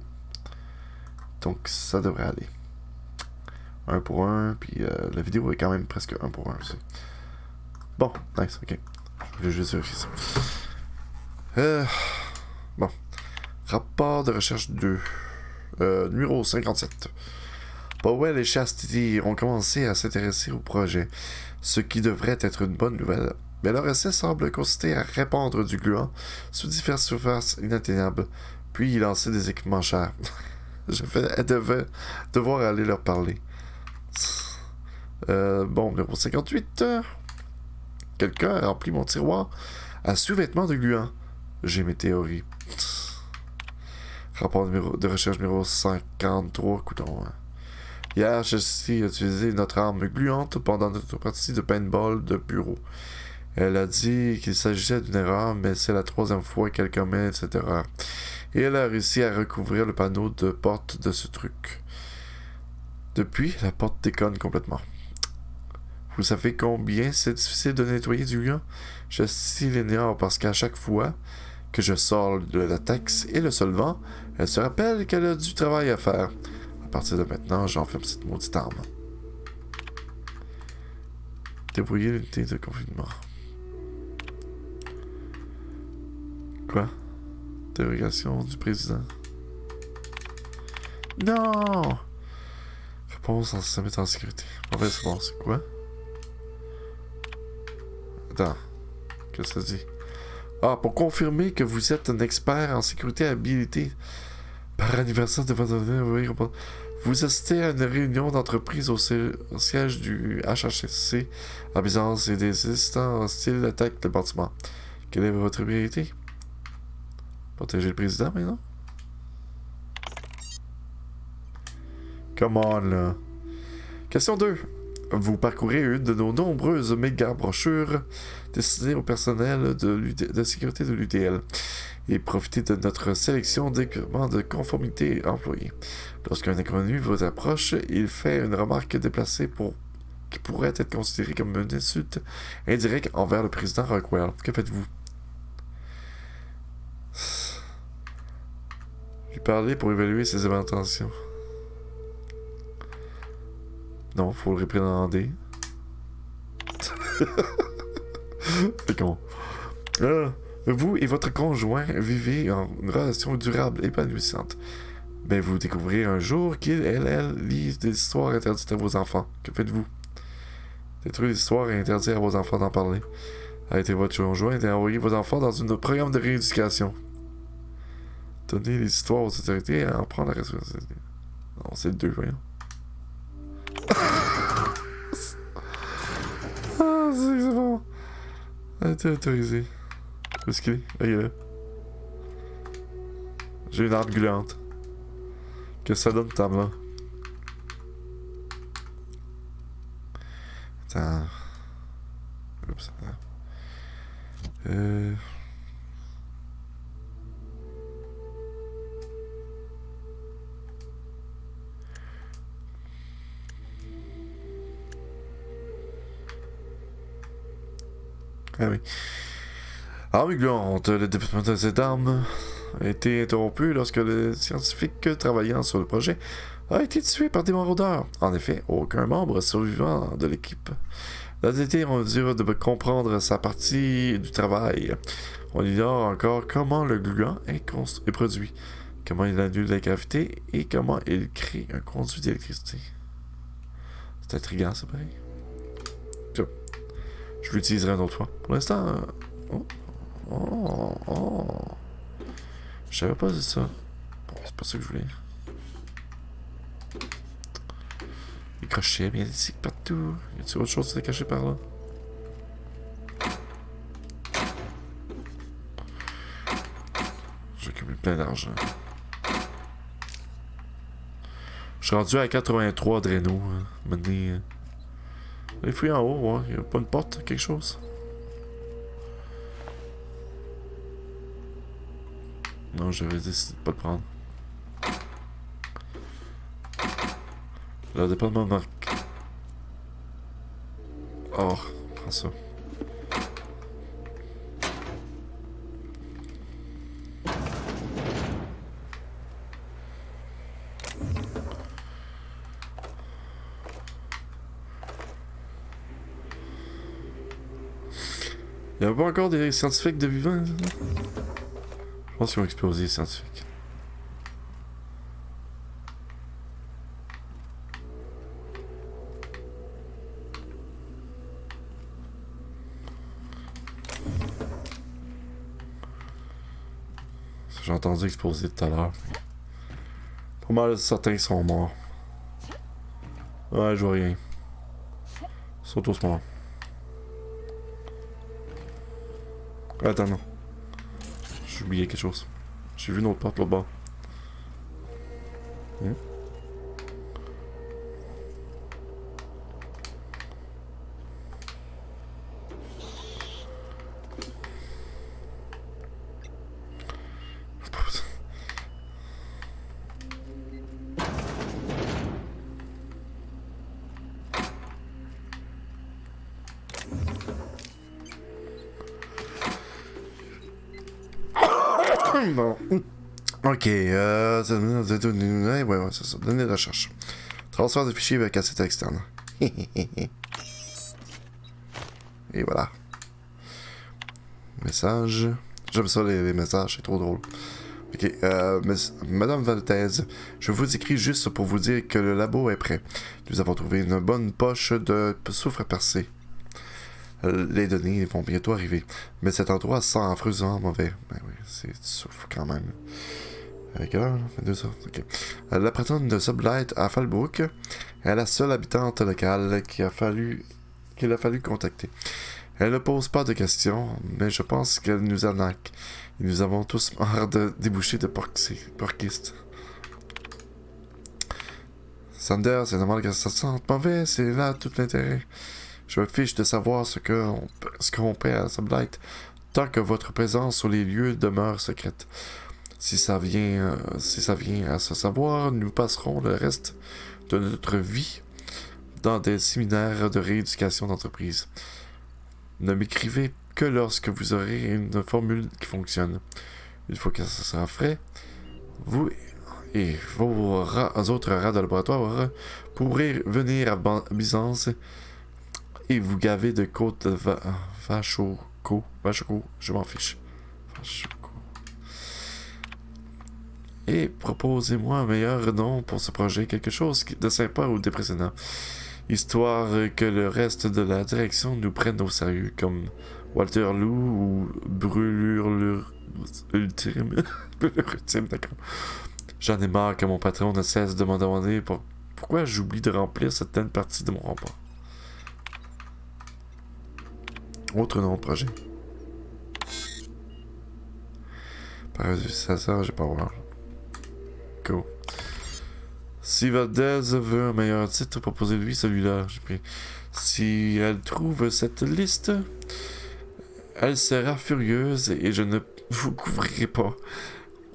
Speaker 1: Donc ça devrait aller. 1 pour 1, puis la vidéo est quand même presque 1 pour 1 aussi. Bon, nice, ok. Je vais juste vérifier ça. Bon. Rapport de recherche 2. Numéro 57. Powell et Chastity ont commencé à s'intéresser au projet, ce qui devrait être une bonne nouvelle. Mais leur essai semble consister à répandre du gluant sous diverses surfaces inatteignables, puis y lancer des équipements chers. Je vais devoir aller leur parler. Bon, numéro 58. Quelqu'un a rempli mon tiroir à sous-vêtements de gluant. J'ai mes théories. Rapport de recherche numéro 53, coudonc. Hier, Jessie a utilisé notre arme gluante pendant notre partie de paintball de bureau. Elle a dit qu'il s'agissait d'une erreur, mais c'est la 3e fois qu'elle commet cette erreur. Et elle a réussi à recouvrir le panneau de porte de ce truc. Depuis, la porte déconne complètement. Vous savez combien c'est difficile de nettoyer du gluant? Jessie l'ignore parce qu'à chaque fois que je sors le latex et le solvant, elle se rappelle qu'elle a du travail à faire. À partir de maintenant, j'enferme cette maudite arme. Débrouiller l'unité de confinement. Quoi? Interrogation du président. Non! Réponse en se mettre en sécurité. En fait, c'est bon, c'est quoi? Attends. Ok. Qu'est-ce que ça dit? Ah, pour confirmer que vous êtes un expert en sécurité habilité par anniversaire de votre... Vous assistez à une réunion d'entreprise au siège du HHSC en Byzance et des assistants hostiles attaquent le bâtiment. Quelle est votre priorité? Protéger le président maintenant? Come on, là. Question 2. Vous parcourez une de nos nombreuses méga brochures destinées au personnel de sécurité de l'UTL et profitez de notre sélection d'équipements de conformité employés. Lorsqu'un inconnu vous approche, il fait une remarque déplacée qui pourrait être considérée comme une insulte indirecte envers le président Rockwell. Que faites-vous? Lui parler pour évaluer ses intentions. Non, faut le réprimander. C'est con. Vous et votre conjoint vivez une relation durable, épanouissante. Mais vous découvrirez un jour elle lit des histoires interdites à vos enfants. Que faites-vous? Détruire les histoires et interdire à vos enfants d'en parler. Arrêtez votre conjoint et envoyez vos enfants dans un programme de rééducation. Donnez les histoires aux autorités et en prendre la responsabilité. Non, c'est le 2, voyons. Ah, c'est bon. Elle a été autorisée. Où est-ce qu'il est? Ah, il est là. J'ai une arme gluante. Qu'est-ce que ça donne, table là? Attends. Oups. Ah oui. Arme gluante. Le développement de cette arme a été interrompu lorsque le scientifique travaillant sur le projet a été tué par des maraudeurs. En effet, aucun membre survivant de l'équipe n'a été en mesure de comprendre sa partie du travail. On ignore encore comment le gluant est produit, comment il annule la gravité et comment il crée un conduit d'électricité. C'est intriguant, c'est pareil. Je l'utiliserai une autre fois. Pour l'instant... Je savais pas de ça. Bon, c'est pas ça que je voulais. Les crochets bien ici partout. Y a-t-il autre chose qui est caché par là? J'ai accumulé plein d'argent. Je suis rendu à 83 Dreno. Maintenant... Les fouilles en haut, ouais. Y'a pas une porte, quelque chose? Non, j'avais décidé de pas le prendre. Là, dépend de ma marque. Oh, prends ça. Il n'y a pas encore des scientifiques de vivants? Je pense qu'ils ont explosé les scientifiques. J'ai entendu exploser tout à l'heure. Pas mal certains sont morts. Ouais, je vois rien. Ils sont tous morts. Attends, non. J'ai oublié quelque chose. J'ai vu une autre porte là-bas. Bon. Ok, ouais, c'est ça. Données de recherche. Transfert de fichiers avec cassette externe. Et voilà. Message. J'aime ça les messages, c'est trop drôle. Ok, Madame Valdez, je vous écris juste pour vous dire que le labo est prêt. Nous avons trouvé une bonne poche de soufre percé. Les données vont bientôt arriver. Mais cet endroit sent affreusement mauvais. Ben oui, c'est souffle quand même. Quelle heure? 22 heures. Ok. La patronne de Sublight à Fallbrook est la seule habitante locale qu'il a fallu contacter. Elle ne pose pas de questions, mais je pense qu'elle nous arnaque. Et nous avons tous marre de déboucher de porquistes. Sander, c'est normal que ça sente mauvais, c'est là tout l'intérêt. Je me fiche de savoir ce qu'on paie à Sublight, tant que votre présence sur les lieux demeure secrète. Si ça vient à se savoir, nous passerons le reste de notre vie dans des séminaires de rééducation d'entreprise. Ne m'écrivez que lorsque vous aurez une formule qui fonctionne. Une fois que ça sera fait, vous et vos autres rats de laboratoire pourrez venir à Byzance et vous gaver de côtes de vachoco, je m'en fiche. Vachoco. Et proposez-moi un meilleur nom pour ce projet, quelque chose de sympa ou d'impressionnant, histoire que le reste de la direction nous prenne au sérieux, comme Walter Lou ou Brûlure Ultime. Brûlure Ultime, d'accord. J'en ai marre que mon patron ne cesse de me demander pourquoi j'oublie de remplir certaines parties de mon rapport. Autre nom de projet. Paradis 16 heures, j'ai pas voir. Go. Si Valdez veut un meilleur titre, proposez-lui celui-là. Si elle trouve cette liste, elle sera furieuse et je ne vous couvrirai pas.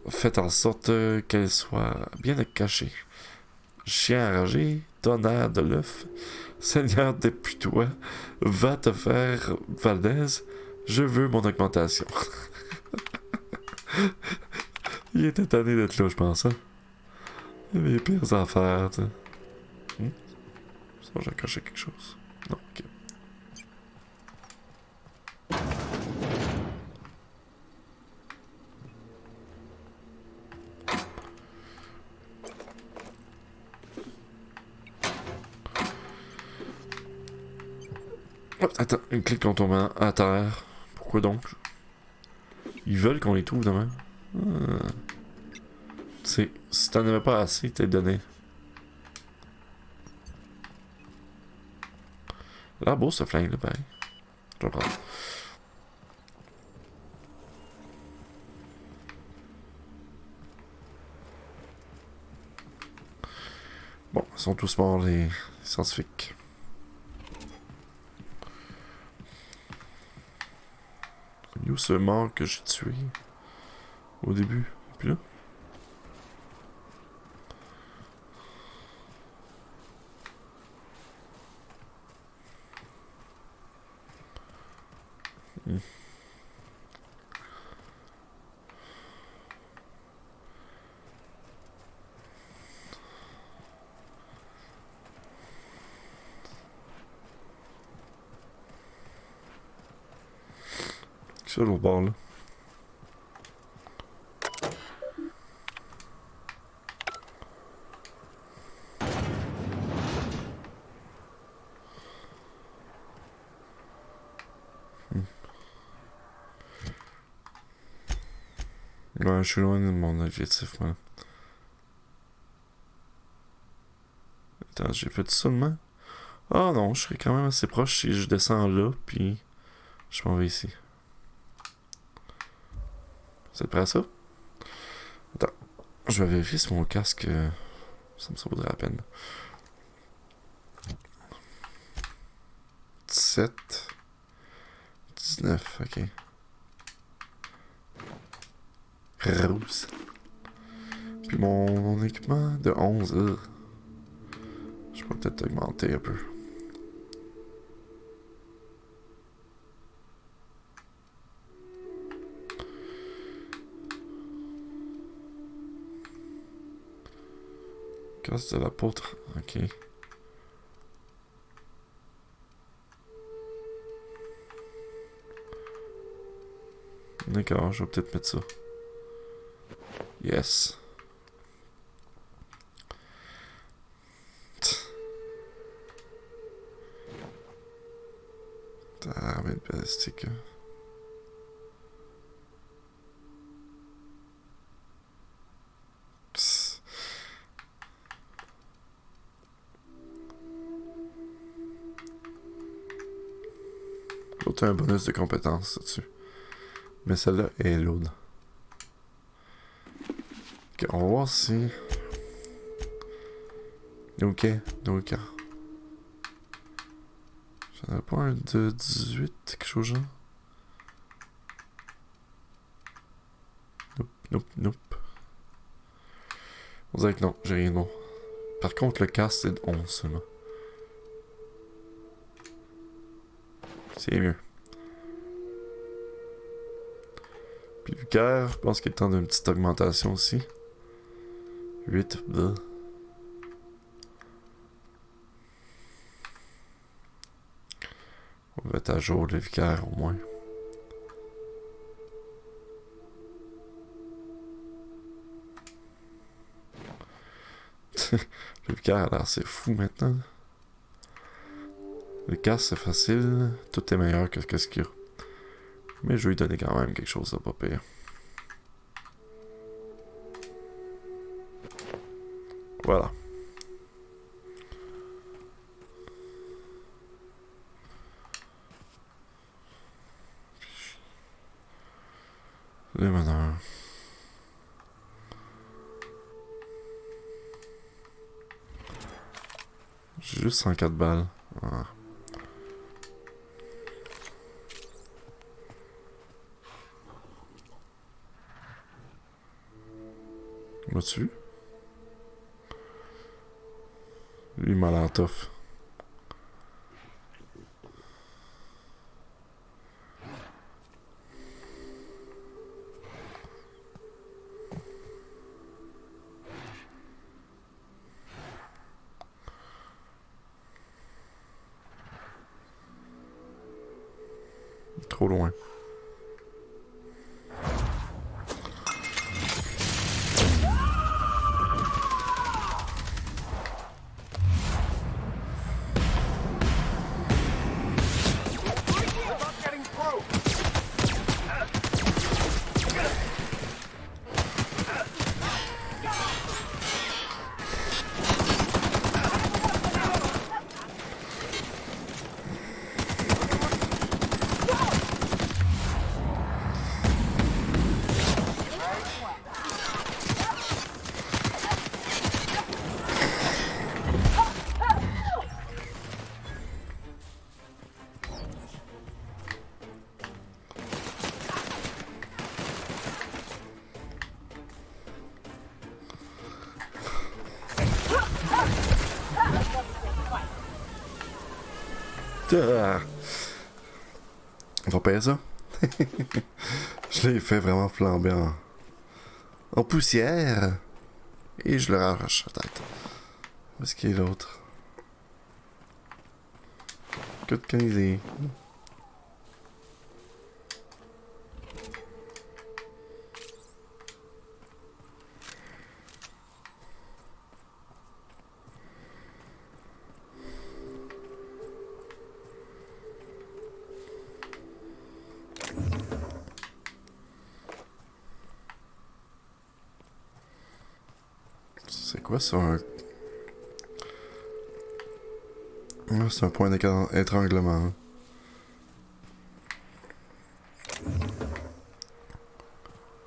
Speaker 1: Faites en sorte qu'elle soit bien cachée. Chien enragé, tonnerre de l'œuf, Seigneur dépouille-toi, va te faire, Valdez, je veux mon augmentation. Il était tanné d'être là, je pense. Hein? Il y avait les pires affaires, tu sais. Ça, j'ai caché quelque chose. Non, ok. Oh, attends, une clé qu'on tombe à terre. Pourquoi donc? Ils veulent qu'on les trouve demain. Si t'en avais pas assez, t'es donné. Là, beau ce flingue là, pareil. Je vais le prendre. Bon, ils sont tous morts, les scientifiques. C'est où ce mort que j'ai tué au début? Et puis là? C'est l'autre bord là. Ouais, je suis loin de mon objectif, moi. Attends, j'ai fait ça seulement? Ah non, je serais quand même assez proche si je descends là, puis je m'en vais ici. Vous êtes prêts à ça? Attends, je vais vérifier si mon casque, ça me vaudrait la peine. 17, 19, ok. Rose. Puis mon équipement de 11. Je peux peut-être augmenter un peu. Casse de la poutre. Ok. D'accord, je vais peut-être mettre ça. Yes. Arme de plastique. Psst. L'autre a un bonus de compétence là-dessus. Mais celle-là est lourde. Ok, on va voir si... Ok, donc... J'en ai pas un de 18, quelque chose genre? Nope. On dirait que non, j'ai rien de bon. Par contre, le casque, c'est de 11 seulement. C'est mieux. Puis le cœur, je pense qu'il est temps d'une petite augmentation aussi. 8, bleu. On va mettre à jour le vicaire au moins. Le vicaire a l'air assez fou maintenant. Le casque c'est facile, tout est meilleur que ce qu'il y a. Mais je vais lui donner quand même quelque chose de pas pire. Voilà. Le meneur. J'ai juste 104 balles. Ah. M'as-tu vu? Lui, il m'a l'air tough. Trop loin. On va payer ça. Je l'ai fait vraiment flamber en poussière. Et je le arrache la tête. Où est-ce qu'il est l'autre? Que de Canadien. C'est quoi ça? Ah, c'est un point d'étranglement.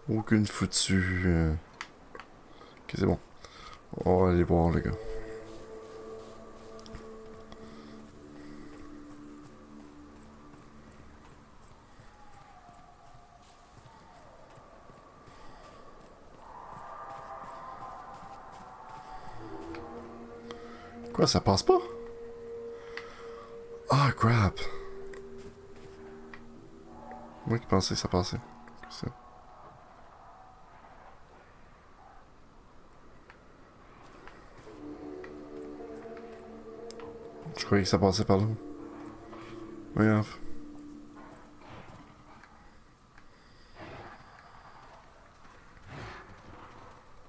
Speaker 1: Aucune foutue. Ok, c'est bon. On va aller voir, les gars. Quoi, ça passe pas? Ah, crap. Moi qui pensais que ça passait. Ça. Je croyais que ça passait par là. Regarde.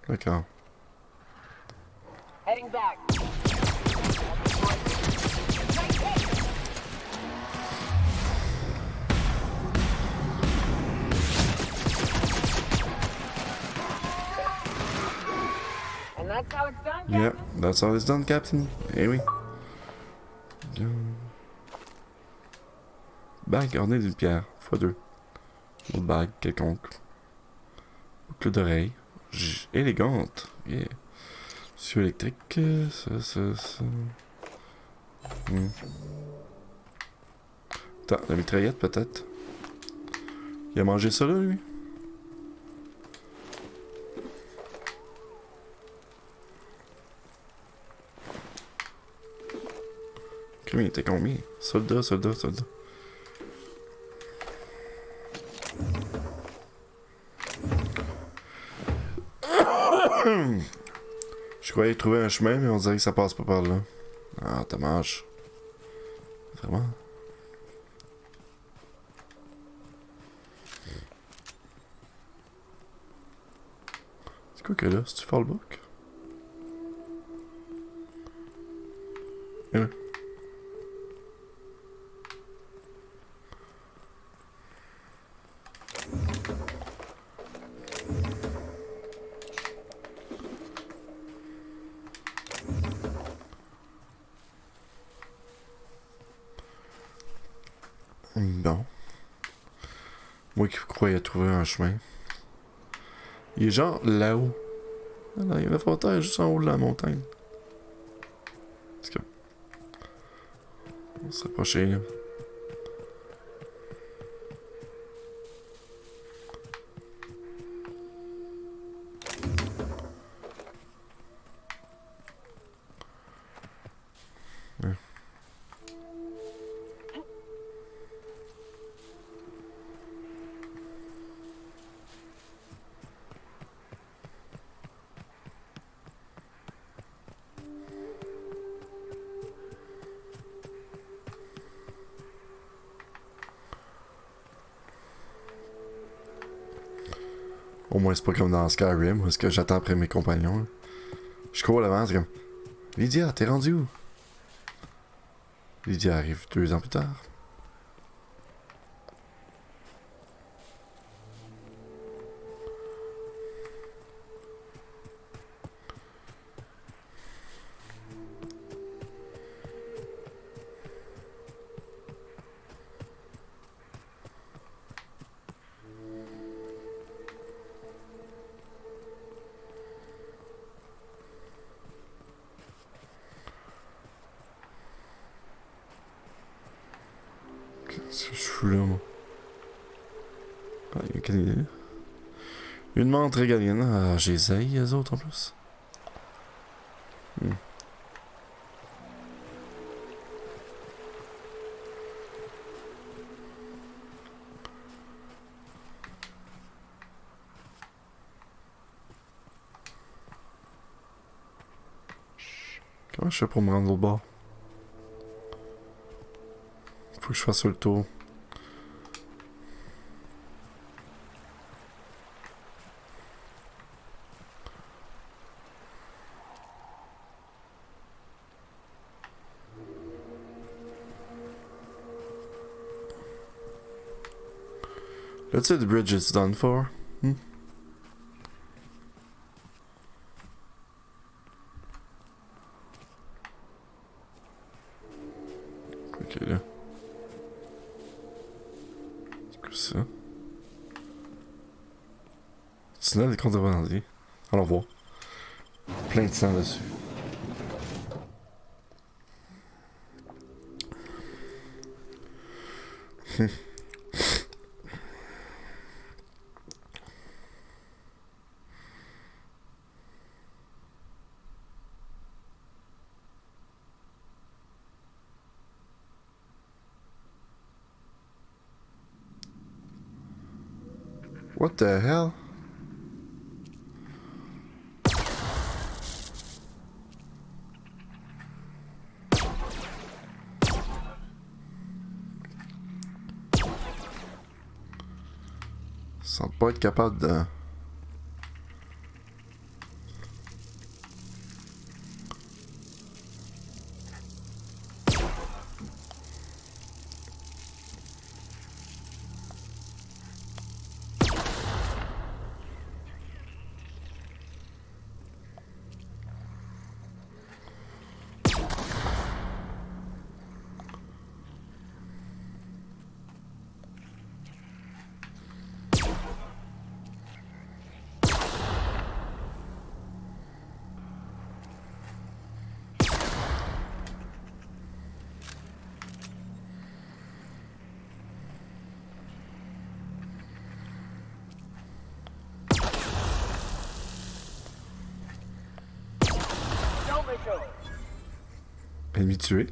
Speaker 1: D'accord.
Speaker 9: Heading back.
Speaker 1: Yeah, that's all it's done, Captain. Eh oui. Bague ornée d'une pierre, x2. Autre bague quelconque. Boucle d'oreille. Élégante. Yeah. Cieux électrique. Ça. Attends, la mitraillette peut-être. Il a mangé ça là, lui? Crime, il était combien? Soldat. Je croyais trouver un chemin, mais on dirait que ça passe pas par là. Ah, dommage. Vraiment? C'est quoi que là? C'est-tu Fallbook? Ouais. Bon. Moi qui croyais trouver un chemin. Il est genre là-haut. Ah non, il y a une frontière juste en haut de la montagne. Est-ce que... On va s'approcher là. Au moins, c'est pas comme dans Skyrim, où est-ce que j'attends après mes compagnons. Là. Je cours à l'avant, c'est comme... Lydia, t'es rendu où? Lydia arrive 2 ans plus tard. Qu'est-ce que je fous là, moi? Ah, il y a une montre régalienne. Ah, j'ai zaï, eux autres, en plus. Comment je fais pour me rendre au bord? Faut que je fasse le tour. Let's say the bridge is done for. Ok, là. C'est quoi ça? Tunnel des contrebandiers. Allons voir. Plein de sang dessus. What the hell? Sans pas être capable de... Ennemi tué.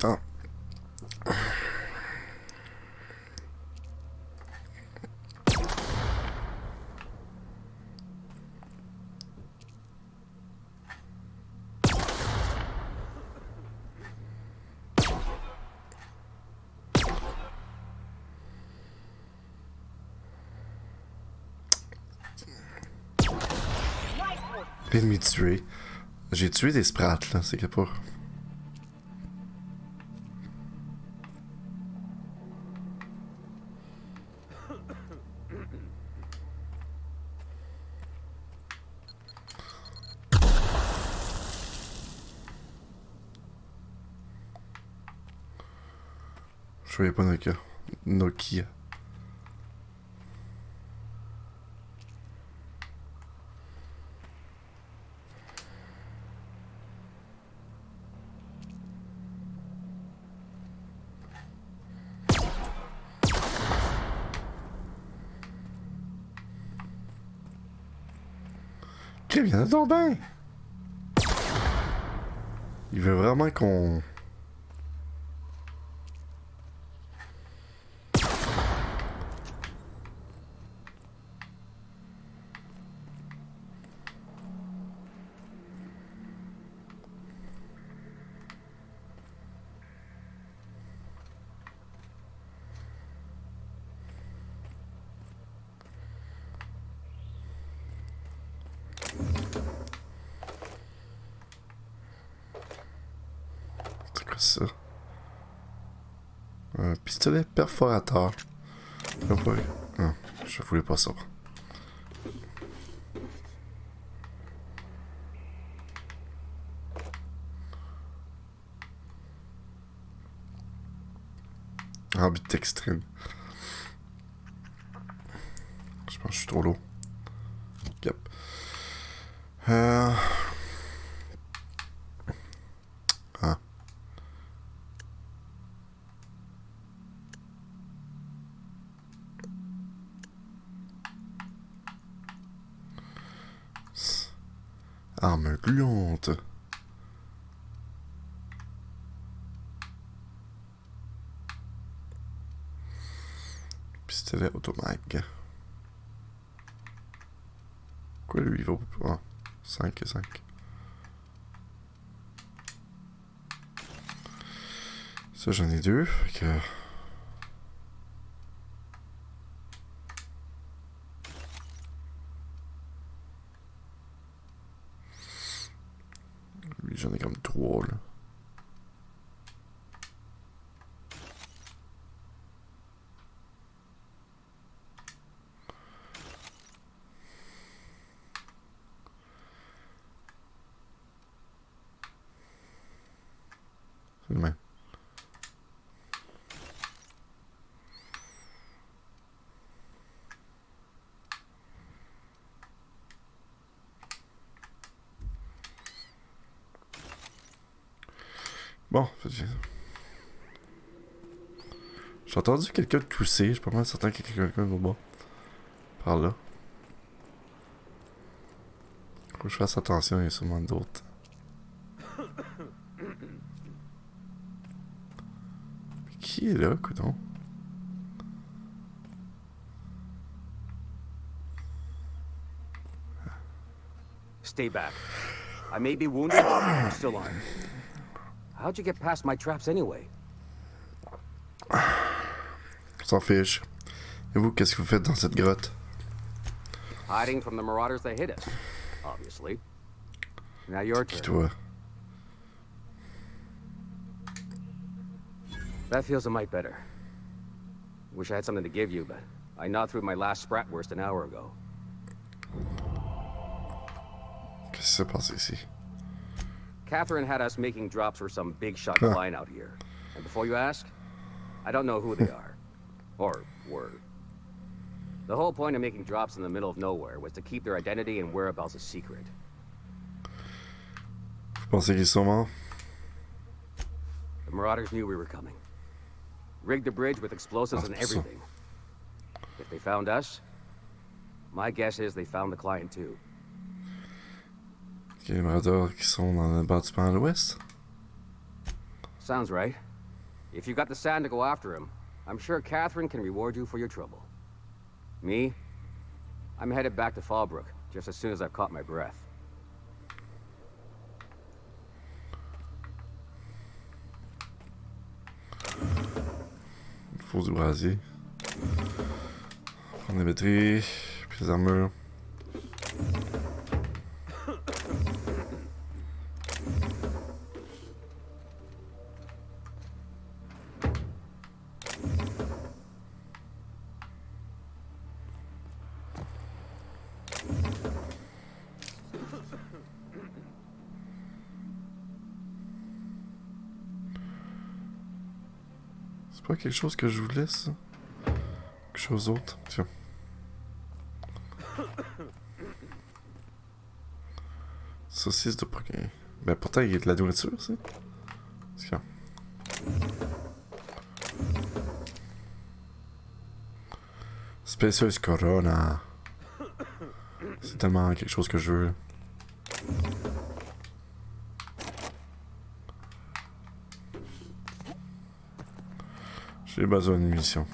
Speaker 1: Ah. Ennemi tué. J'ai tué des sprats là, c'est que pas. Je voyais pas Nokia. Nokia. Il y en a donc ben. Il veut vraiment qu'on... Ça. Un pistolet perforateur. Non, je voulais pas ça. Ambidextrine. Je pense que je suis trop lourd. Yep. Ah. Arme gluante. Pistolet automag. Quoi lui, il va... Ah, 5 et 5. Ça, j'en ai 2, fait que... Lui, j'en ai comme 3, là. C'est le même. Bon, j'ai entendu quelqu'un tousser, je suis pas mal certain qu'il y a quelqu'un au bas. Par là. Faut que je fasse attention, il y a sûrement d'autres. Qui est là, coudonc?
Speaker 10: Stay back. I may be wounded, but I'm still armed. How'd you get past my traps anyway?
Speaker 1: S'en fiche. Et vous, qu'est-ce que vous faites dans cette grotte?
Speaker 10: Hiding from the marauders that hit us, obviously. Now your
Speaker 1: Qui
Speaker 10: turn.
Speaker 1: toi?
Speaker 10: That feels a mite better. Wish I had something to give you, but I gnawed through my last Spratwurst an hour ago.
Speaker 1: Qu'est-ce qui s'est passé ici?
Speaker 10: Catherine had us making drops for some big shot client out here. And before you ask, I don't know who they are. Or were. The whole point of making drops in the middle of nowhere was to keep their identity and whereabouts a secret.
Speaker 1: Vous pensez qu'ils sont morts?
Speaker 10: The Marauders knew we were coming. Rigged the bridge with explosives and everything. If they found us, my guess is they found the client too.
Speaker 1: Il y a les maraudeurs qui sont dans le bâtiment à l'ouest?
Speaker 10: Sounds right. If you got the sand to go after him, I'm sure Catherine can reward you for your trouble. Me? I'm headed back to Fallbrook, just as soon as I've caught my breath.
Speaker 1: Il faut du brasier. Prendre les batteries, puis les armures. C'est pas quelque chose que je voulais, ça? Quelque chose d'autre? Tiens. Saucisse de poquin. Ben pourtant, il y a de la nourriture, ça. Tiens. Spaceuse Corona. C'est tellement quelque chose que je veux. J'ai besoin de munitions.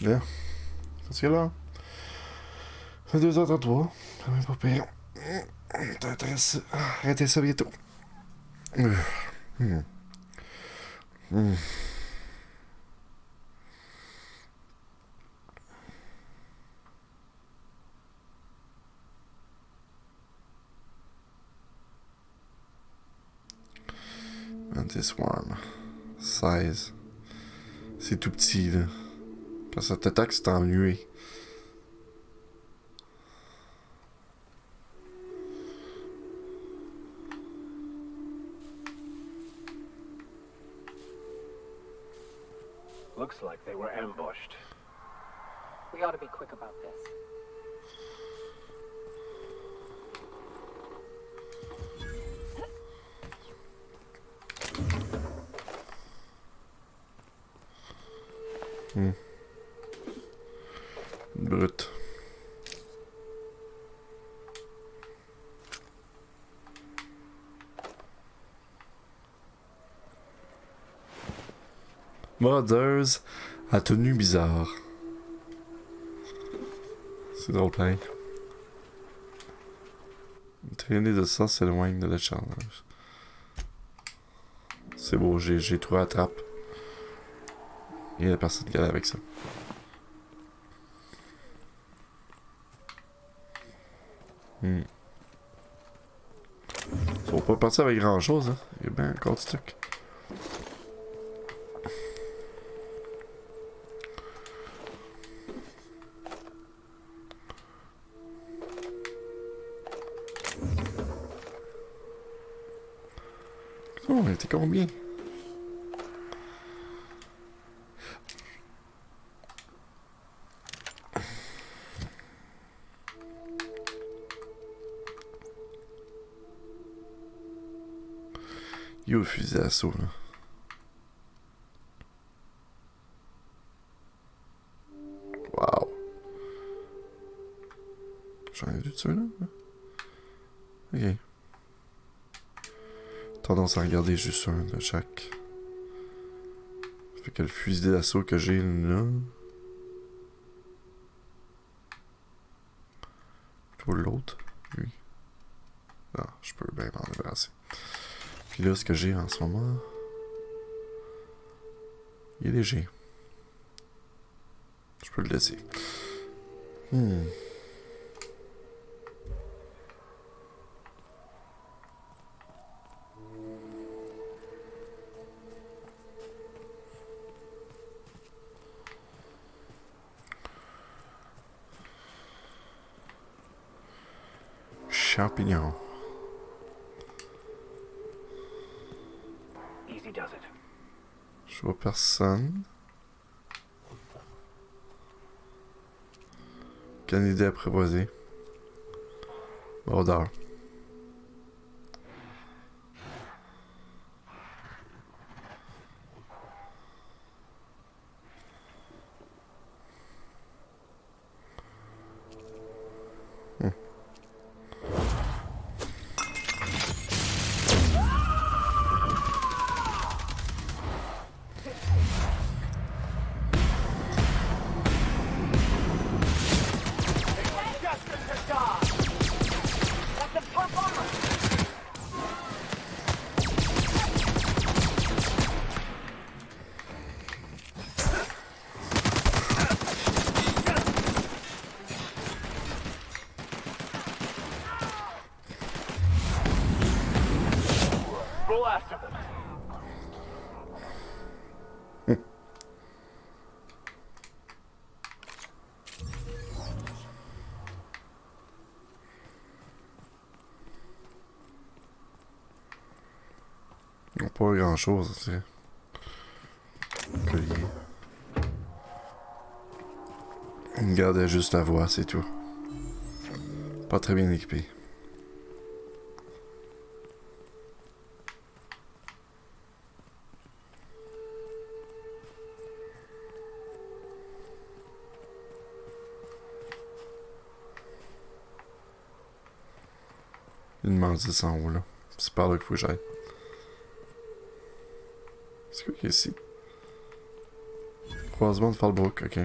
Speaker 1: Bien. Parce que là, c'est 2h33. C'est même pas pire. Arrêtez ça bientôt. Anti-swarm. 16. C'est tout petit, là. Quand ça t'attaque, c'est ennuyé.
Speaker 3: Looks like they were ambushed.
Speaker 4: We ought to be quick about this.
Speaker 1: Brut. Marauders à tenue bizarre. C'est drôle pareil. Traîner de ça s'éloigne de la charge. C'est beau, j'ai trouvé la trappe. Il y a personne qui allait avec ça. Ils sont pas partis avec grand chose, hein. Il y a bien encore du truc. Oh, elle était combien? Yo, le fusil d'assaut, là. Wow. J'en ai vu de ça, là? Ok. Tendance à regarder juste un de chaque. Fait que le fusil d'assaut que j'ai là. Plutôt l'autre, lui. Ah, je peux bien m'en débarrasser. Puis là, ce que j'ai en ce moment. Il est léger. Je peux le laisser. Champignon.
Speaker 3: Easy does it.
Speaker 1: Je vois personne. Canidé apprivoisé. Odeur. Pas grand chose, c'est. Collier. Une garde juste la voix, c'est tout. Pas très bien équipé. Une mendice en haut là. C'est par là qu'il faut que j'aille. C'est quoi qu'il y a ici? Croisement de Fallbrook, ok.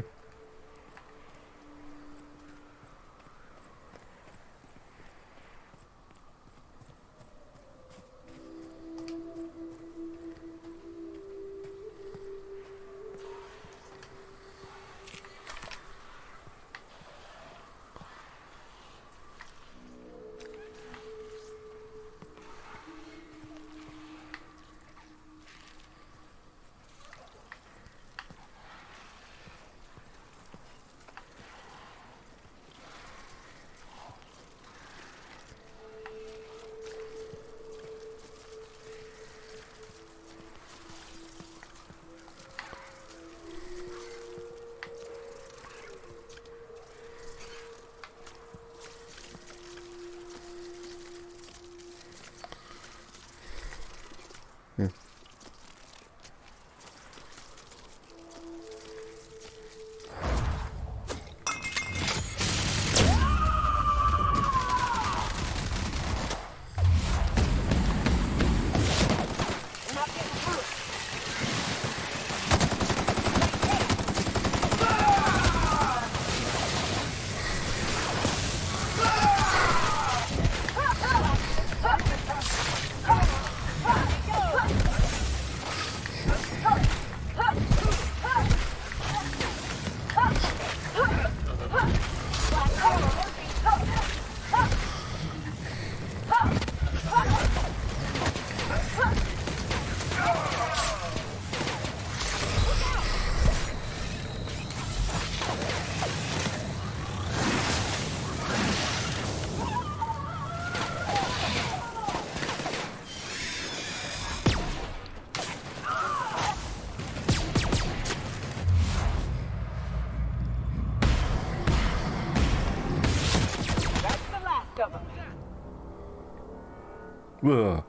Speaker 1: Ouah.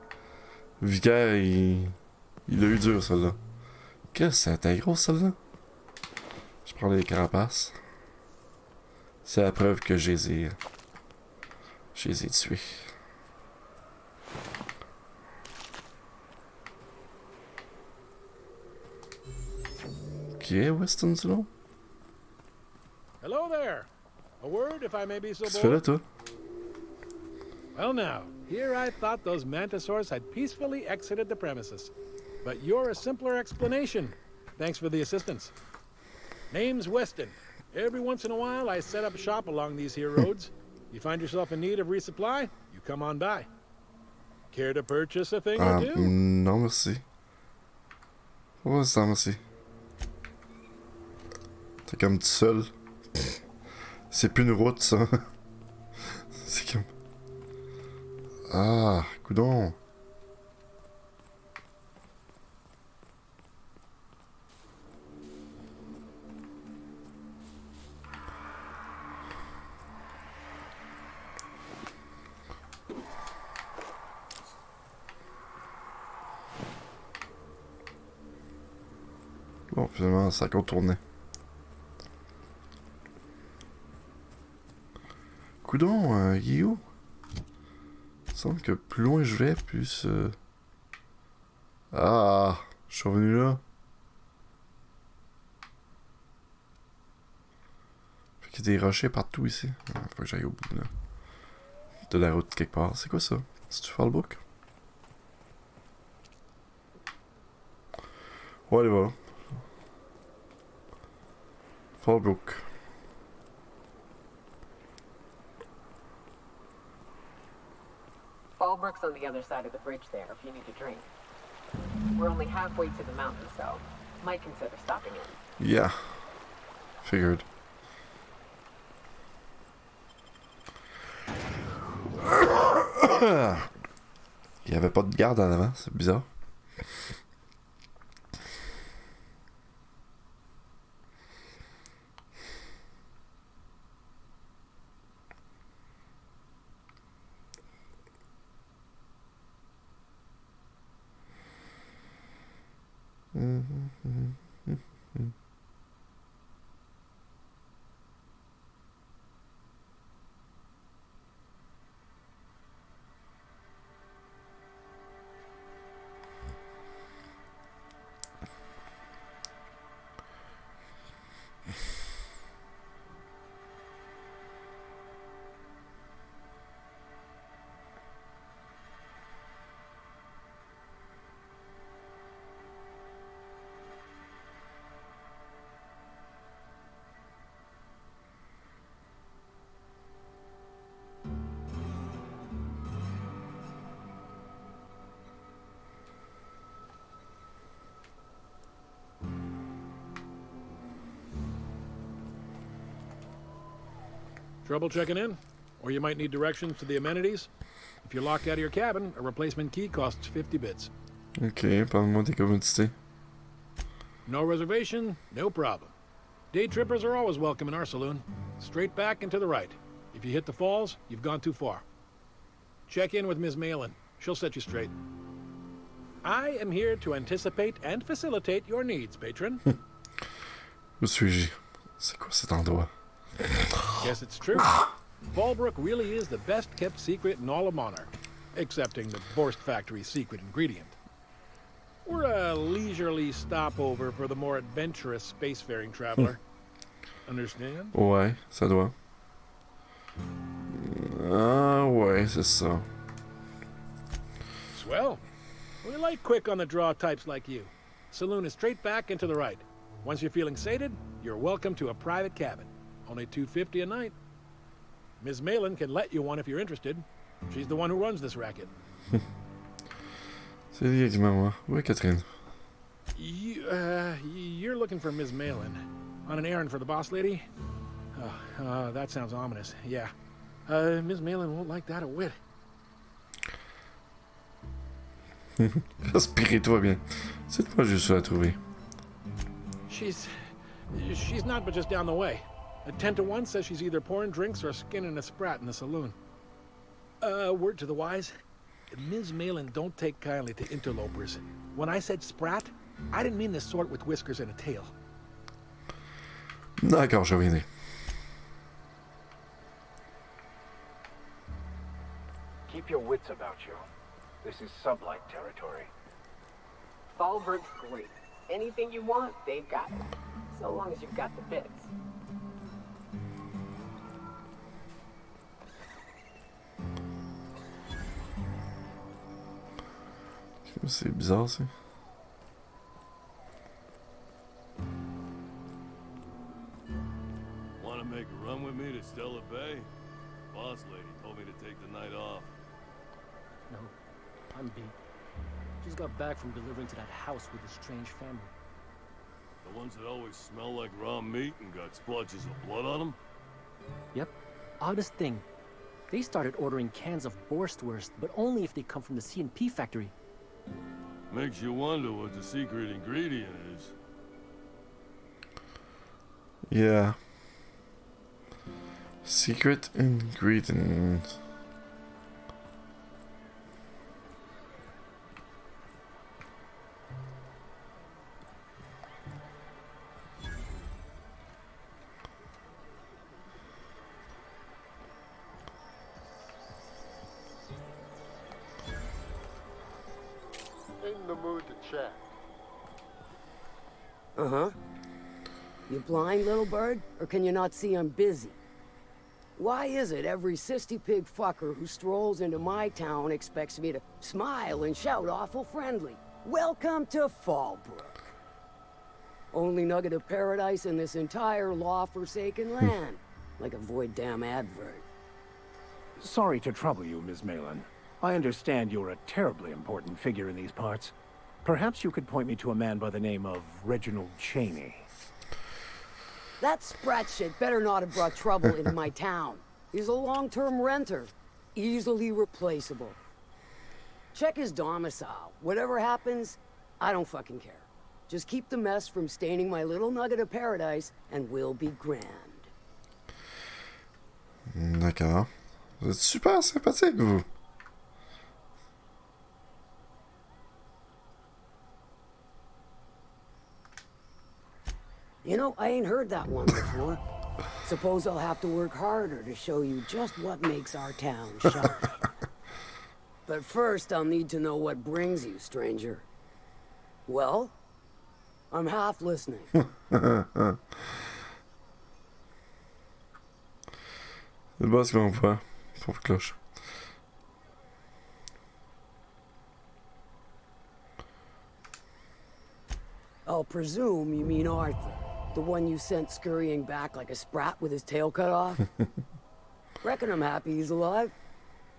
Speaker 1: Vicaire, il a eu dur, celle-là. Qu'est-ce que c'est gros, celle-là? Je prends les carapaces. C'est la preuve que je les ai tués. Ok, Weston Sloan.
Speaker 11: Hello there. A word, if I may be so
Speaker 1: Qu'est-ce que tu fais là, toi?
Speaker 11: Well now, here I thought those mantisaurs had peacefully exited the premises. But you're a simpler explanation. Thanks for the assistance. Name's Weston. Every once in a while, I set up shop along these here roads. You find yourself in need of resupply, you come on by. Care to purchase a thing or two?
Speaker 1: Non, merci. Ouais, ça, merci. T'es comme tout seul. C'est plus une route, ça. C'est comme... Ah, coudonc. Bon, finalement, ça a contourné. Coudon, il est où? Il me semble que plus loin je vais, plus... Ah, je suis revenu là. Fait qu'il y a des rochers partout ici. Ah, faut que j'aille au bout, là. De la route quelque part. C'est quoi ça? C'est-tu Fallbrook? Ouais, allez, voilà. Fallbrook.
Speaker 4: Fallbrook's on the other side of the bridge there if you need a drink. We're only halfway to the mountain, so might consider stopping in.
Speaker 1: Yeah. Figured. Il y avait pas de garde en avant, c'est bizarre.
Speaker 11: Trouble checking in? Or you might need directions to the amenities? If you're locked out of your cabin, a replacement key costs 50 bits.
Speaker 1: Ok, parle-moi des commodités.
Speaker 11: No reservation, no problem. Day trippers are always welcome in our saloon. Straight back and to the right. If you hit the falls, you've gone too far. Check in with Ms. Malin. She'll set you straight. I am here to anticipate and facilitate your needs, patron.
Speaker 1: Où suis-je? C'est quoi cet endroit?
Speaker 11: Guess it's true. Fallbrook really is the best-kept secret in all of Monarch, excepting the Borst Factory's secret ingredient. We're a leisurely stopover for the more adventurous spacefaring traveler. Understand?
Speaker 1: Ouais, ça doit. Ah ouais, c'est ça.
Speaker 11: Swell. We like quick-on-the-draw types like you. Saloon is straight back and to the right. Once you're feeling sated, you're welcome to a private cabin. Only $2.50 a night. Ms. Malin can let you one if you're interested. She's the one who runs this racket.
Speaker 1: C'est exactement moi. Où est Catherine?
Speaker 11: You're looking for Ms. Malin. On an errand for the boss lady? That sounds ominous. Yeah. Ms. Malin won't like that a whit.
Speaker 1: Respirez-toi bien. C'est moi juste à trouver.
Speaker 11: She's not but just down the way. A 10 to 1 says she's either pouring drinks or skinning a sprat in the saloon. Word to the wise, Ms. Malin don't take kindly to interlopers. When I said sprat, I didn't mean the sort with whiskers and a tail.
Speaker 1: D'accord, je reviendrai.
Speaker 3: Keep your wits about you. This is sublight territory.
Speaker 4: Thalberg's great. Anything you want, they've got it. So long as you've got the bits.
Speaker 1: C'est bizarre, ça.
Speaker 12: Want to make a run with me to Stella Bay? Boss lady told me to take the night off.
Speaker 9: No, I'm beat. Just got back from delivering to that house with a strange family.
Speaker 12: The ones that always smell like raw meat and got splotches of blood on them?
Speaker 9: Yep. Oddest thing. They started ordering cans of Borstwurst, but only if they come from the C&P factory.
Speaker 12: Makes you wonder what the secret ingredient is.
Speaker 1: Yeah. Secret ingredient.
Speaker 13: In the mood to chat.
Speaker 14: Uh-huh. You blind, little bird? Or can you not see I'm busy? Why is it every sissy pig fucker who strolls into my town expects me to smile and shout awful friendly? Welcome to Fallbrook. Only nugget of paradise in this entire law-forsaken land. Like a void damn advert.
Speaker 3: Sorry to trouble you, Ms. Malin. I understand you're a terribly important figure in these parts. Perhaps you could point me to a man by the name of Reginald Cheney.
Speaker 14: That sprat shit better not have brought trouble into my town. He's a long-term renter. Easily replaceable. Check his domicile. Whatever happens, I don't fucking care. Just keep the mess from staining my little nugget of paradise, and we'll be grand.
Speaker 1: D'accord. Vous êtes super sympathique, vous.
Speaker 14: You know, I ain't heard that one before. Suppose I'll have to work harder to show you just what makes our town shine. But first, I'll need to know what brings you, stranger. Well, I'm half listening.
Speaker 1: Le boss qui m'envoie. Pauvre cloche.
Speaker 14: I'll presume you mean Arthur. The one you sent scurrying back like a sprat with his tail cut off? Reckon I'm happy he's alive.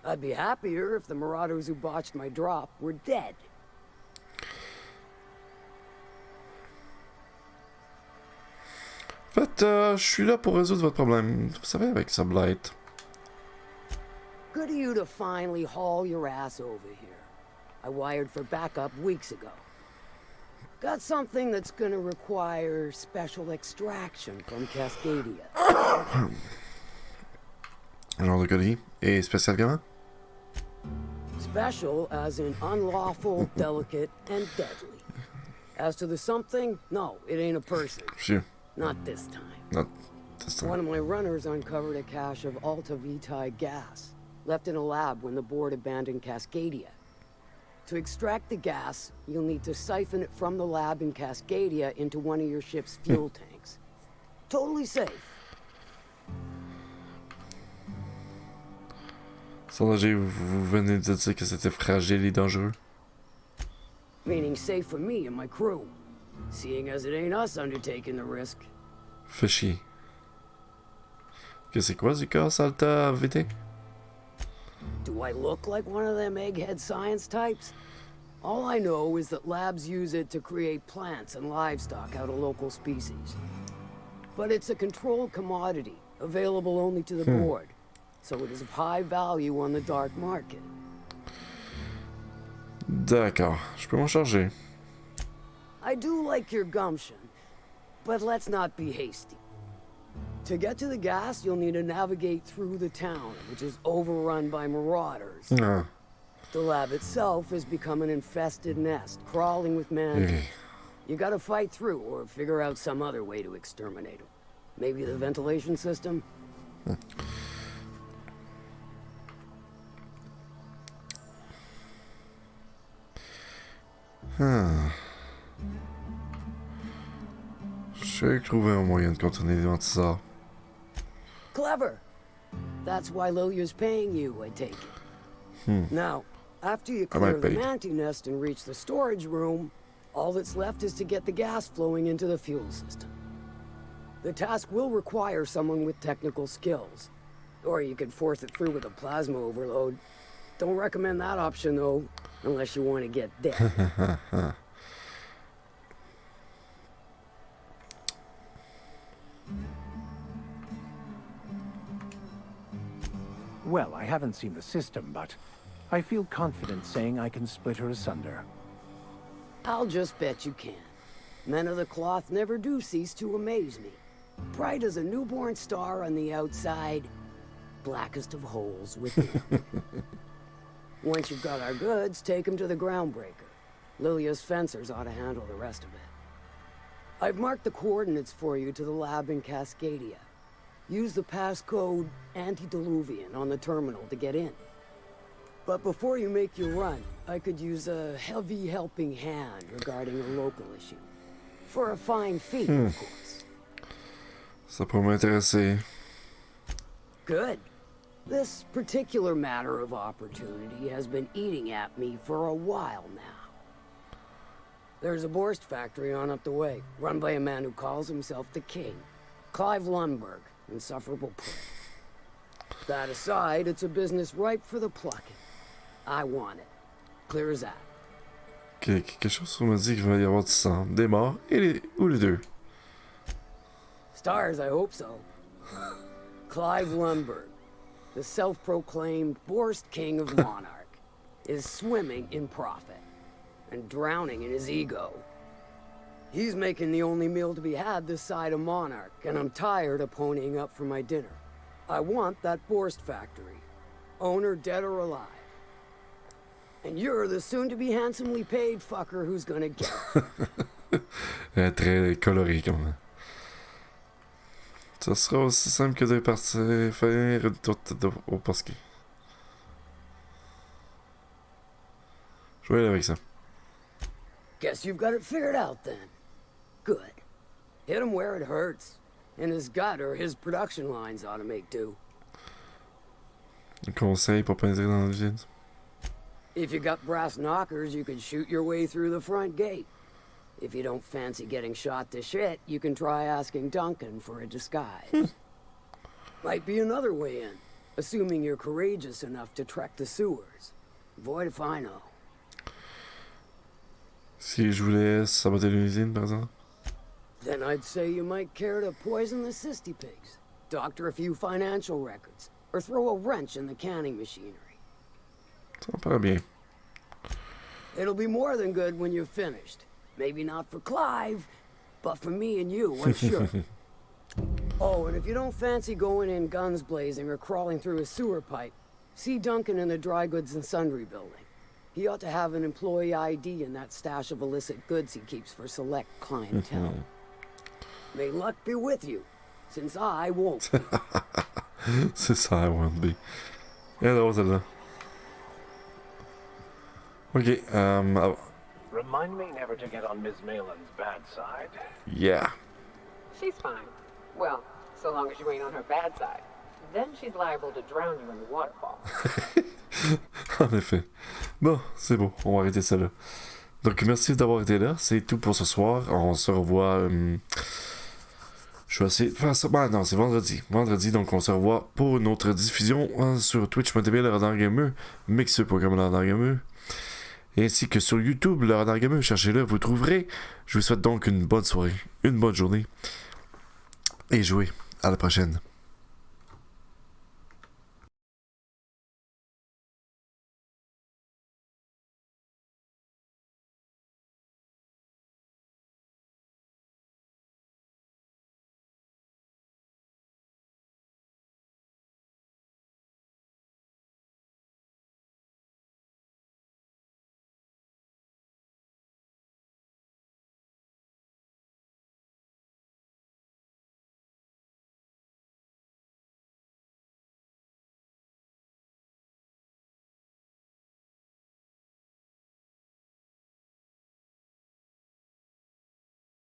Speaker 14: I'd be happier if the marauders who botched my drop were dead.
Speaker 1: En fait, je suis là pour résoudre votre problème. Vous savez, avec Sublight.
Speaker 14: Good of you to finally haul your ass over here. I wired for backup weeks ago. Got something that's gonna require special extraction from Cascadia.
Speaker 1: Genre de colis. Et spécial comment?
Speaker 14: Special as in unlawful, delicate, and deadly. As to the something, no, it ain't a person.
Speaker 1: Sure.
Speaker 14: Not this time.
Speaker 1: Not this time.
Speaker 14: One of my runners uncovered a cache of Alta Vitae gas, left in a lab when the board abandoned Cascadia. To extract the gas, you'll need to siphon it from the lab in Cascadia into one of your ship's fuel tanks. Totally safe.
Speaker 1: Soulager, vous venez de dire que c'était fragile et dangereux.
Speaker 14: Meaning safe for me and my crew. Seeing as it ain't us undertaking the risk.
Speaker 1: Fais chier. Que c'est quoi du cas, Alta Vitae?
Speaker 14: Do I look like one of them egghead science types? All I know is that labs use it to create plants and livestock out of local species. But it's a controlled commodity, available only to the board, so it is of high value on the dark market.
Speaker 1: D'accord, je peux m'en charger.
Speaker 14: I do like your gumption, but let's not be hasty. To get to the gas, you'll need to navigate through the town, which is overrun by marauders.
Speaker 1: Ah.
Speaker 14: The lab itself has become an infested nest, crawling with mantis. You gotta fight through or figure out some other way to exterminate them. Maybe the ventilation system?
Speaker 1: J'ai trouvé un moyen de contourner l'antisar.
Speaker 14: Clever. That's why Lilia's paying you, I take it. Now, after you clear the mantis nest and reach the storage room, all that's left is to get the gas flowing into the fuel system. The task will require someone with technical skills. Or you could force it through with a plasma overload. Don't recommend that option, though, unless you want to get dead.
Speaker 3: Well, I haven't seen the system, but I feel confident saying I can split her asunder.
Speaker 14: I'll just bet you can. Men of the cloth never do cease to amaze me. Bright as a newborn star on the outside, blackest of holes within. Once you've got our goods, take them to the groundbreaker. Lilia's fencers ought to handle the rest of it. I've marked the coordinates for you to the lab in Cascadia. Use the passcode Antediluvian on the terminal to get in. But before you make your run, I could use a heavy helping hand regarding a local issue. For a fine fee, of course.
Speaker 1: Ça peut m'intéresser.
Speaker 14: Good. This particular matter of opportunity has been eating at me for a while now. There's a Borst factory on up the way, run by a man who calls himself the King. Clive Lundberg, insufferable prick. That aside, it's a business ripe for the plucking. I want it. Clear as that.
Speaker 1: Quelque chose me dit qu'il va y avoir du sang, des morts, ou les deux.
Speaker 14: Stars, I hope so. Clive Lundberg, the self-proclaimed Borst King of Monarch, is swimming in profit and drowning in his ego. He's making the only meal to be had this side of Monarch, and I'm tired of ponying up for my dinner. I want that Borst factory, owner dead or alive. And you're the soon-to-be handsomely paid fucker who's gonna get it.
Speaker 1: Très coloré comme ça. Ça sera aussi simple que de partir faire une tourte au bosquet. Je vais aller avec ça.
Speaker 14: Guess you've got it figured out then. Good. Hit him where it hurts. In his gut or his production lines ought to make do.
Speaker 1: Un conseil pour pas entrer dans l'usine.
Speaker 14: If you got brass knockers, you can shoot your way through the front gate. If you don't fancy getting shot to shit, you can try asking Duncan for a disguise. Might be another way in, assuming you're courageous enough to trek the sewers. Void if I know.
Speaker 1: Si je voulais saboter l'usine, par exemple?
Speaker 14: Then I'd say you might care to poison the cysty pigs, doctor a few financial records, or throw a wrench in the canning machinery.
Speaker 1: Ça me paraît bien.
Speaker 14: It'll be more than good when you're finished. Maybe not for Clive, but for me and you, I'm sure. Oh, and if you don't fancy going in guns blazing or crawling through a sewer pipe, see Duncan in the dry goods and sundry building. He ought to have an employee ID in that stash of illicit goods he keeps for select clientele. May luck be with you, since I won't be.
Speaker 1: Since I won't be. Yeah, that was it. Okay,
Speaker 3: Remind me never to get on Ms. Malin's bad side.
Speaker 1: Yeah.
Speaker 4: She's fine. Well, so long as you ain't on her bad side. Then she's liable to drown you in the waterfall.
Speaker 1: En effet. Bon, c'est beau, on va arrêter ça là. Donc merci d'avoir été là, c'est tout pour ce soir. On se revoit... je vais essayer de faire ça. Ben non, c'est vendredi. Vendredi, donc on se revoit pour une autre diffusion sur Twitch.tv, le Radar Gamer, mixé programme le Radar Gamer. Ainsi que sur YouTube, le Radar Gamer, cherchez-le, vous trouverez. Je vous souhaite donc une bonne soirée, une bonne journée. Et jouez. À la prochaine.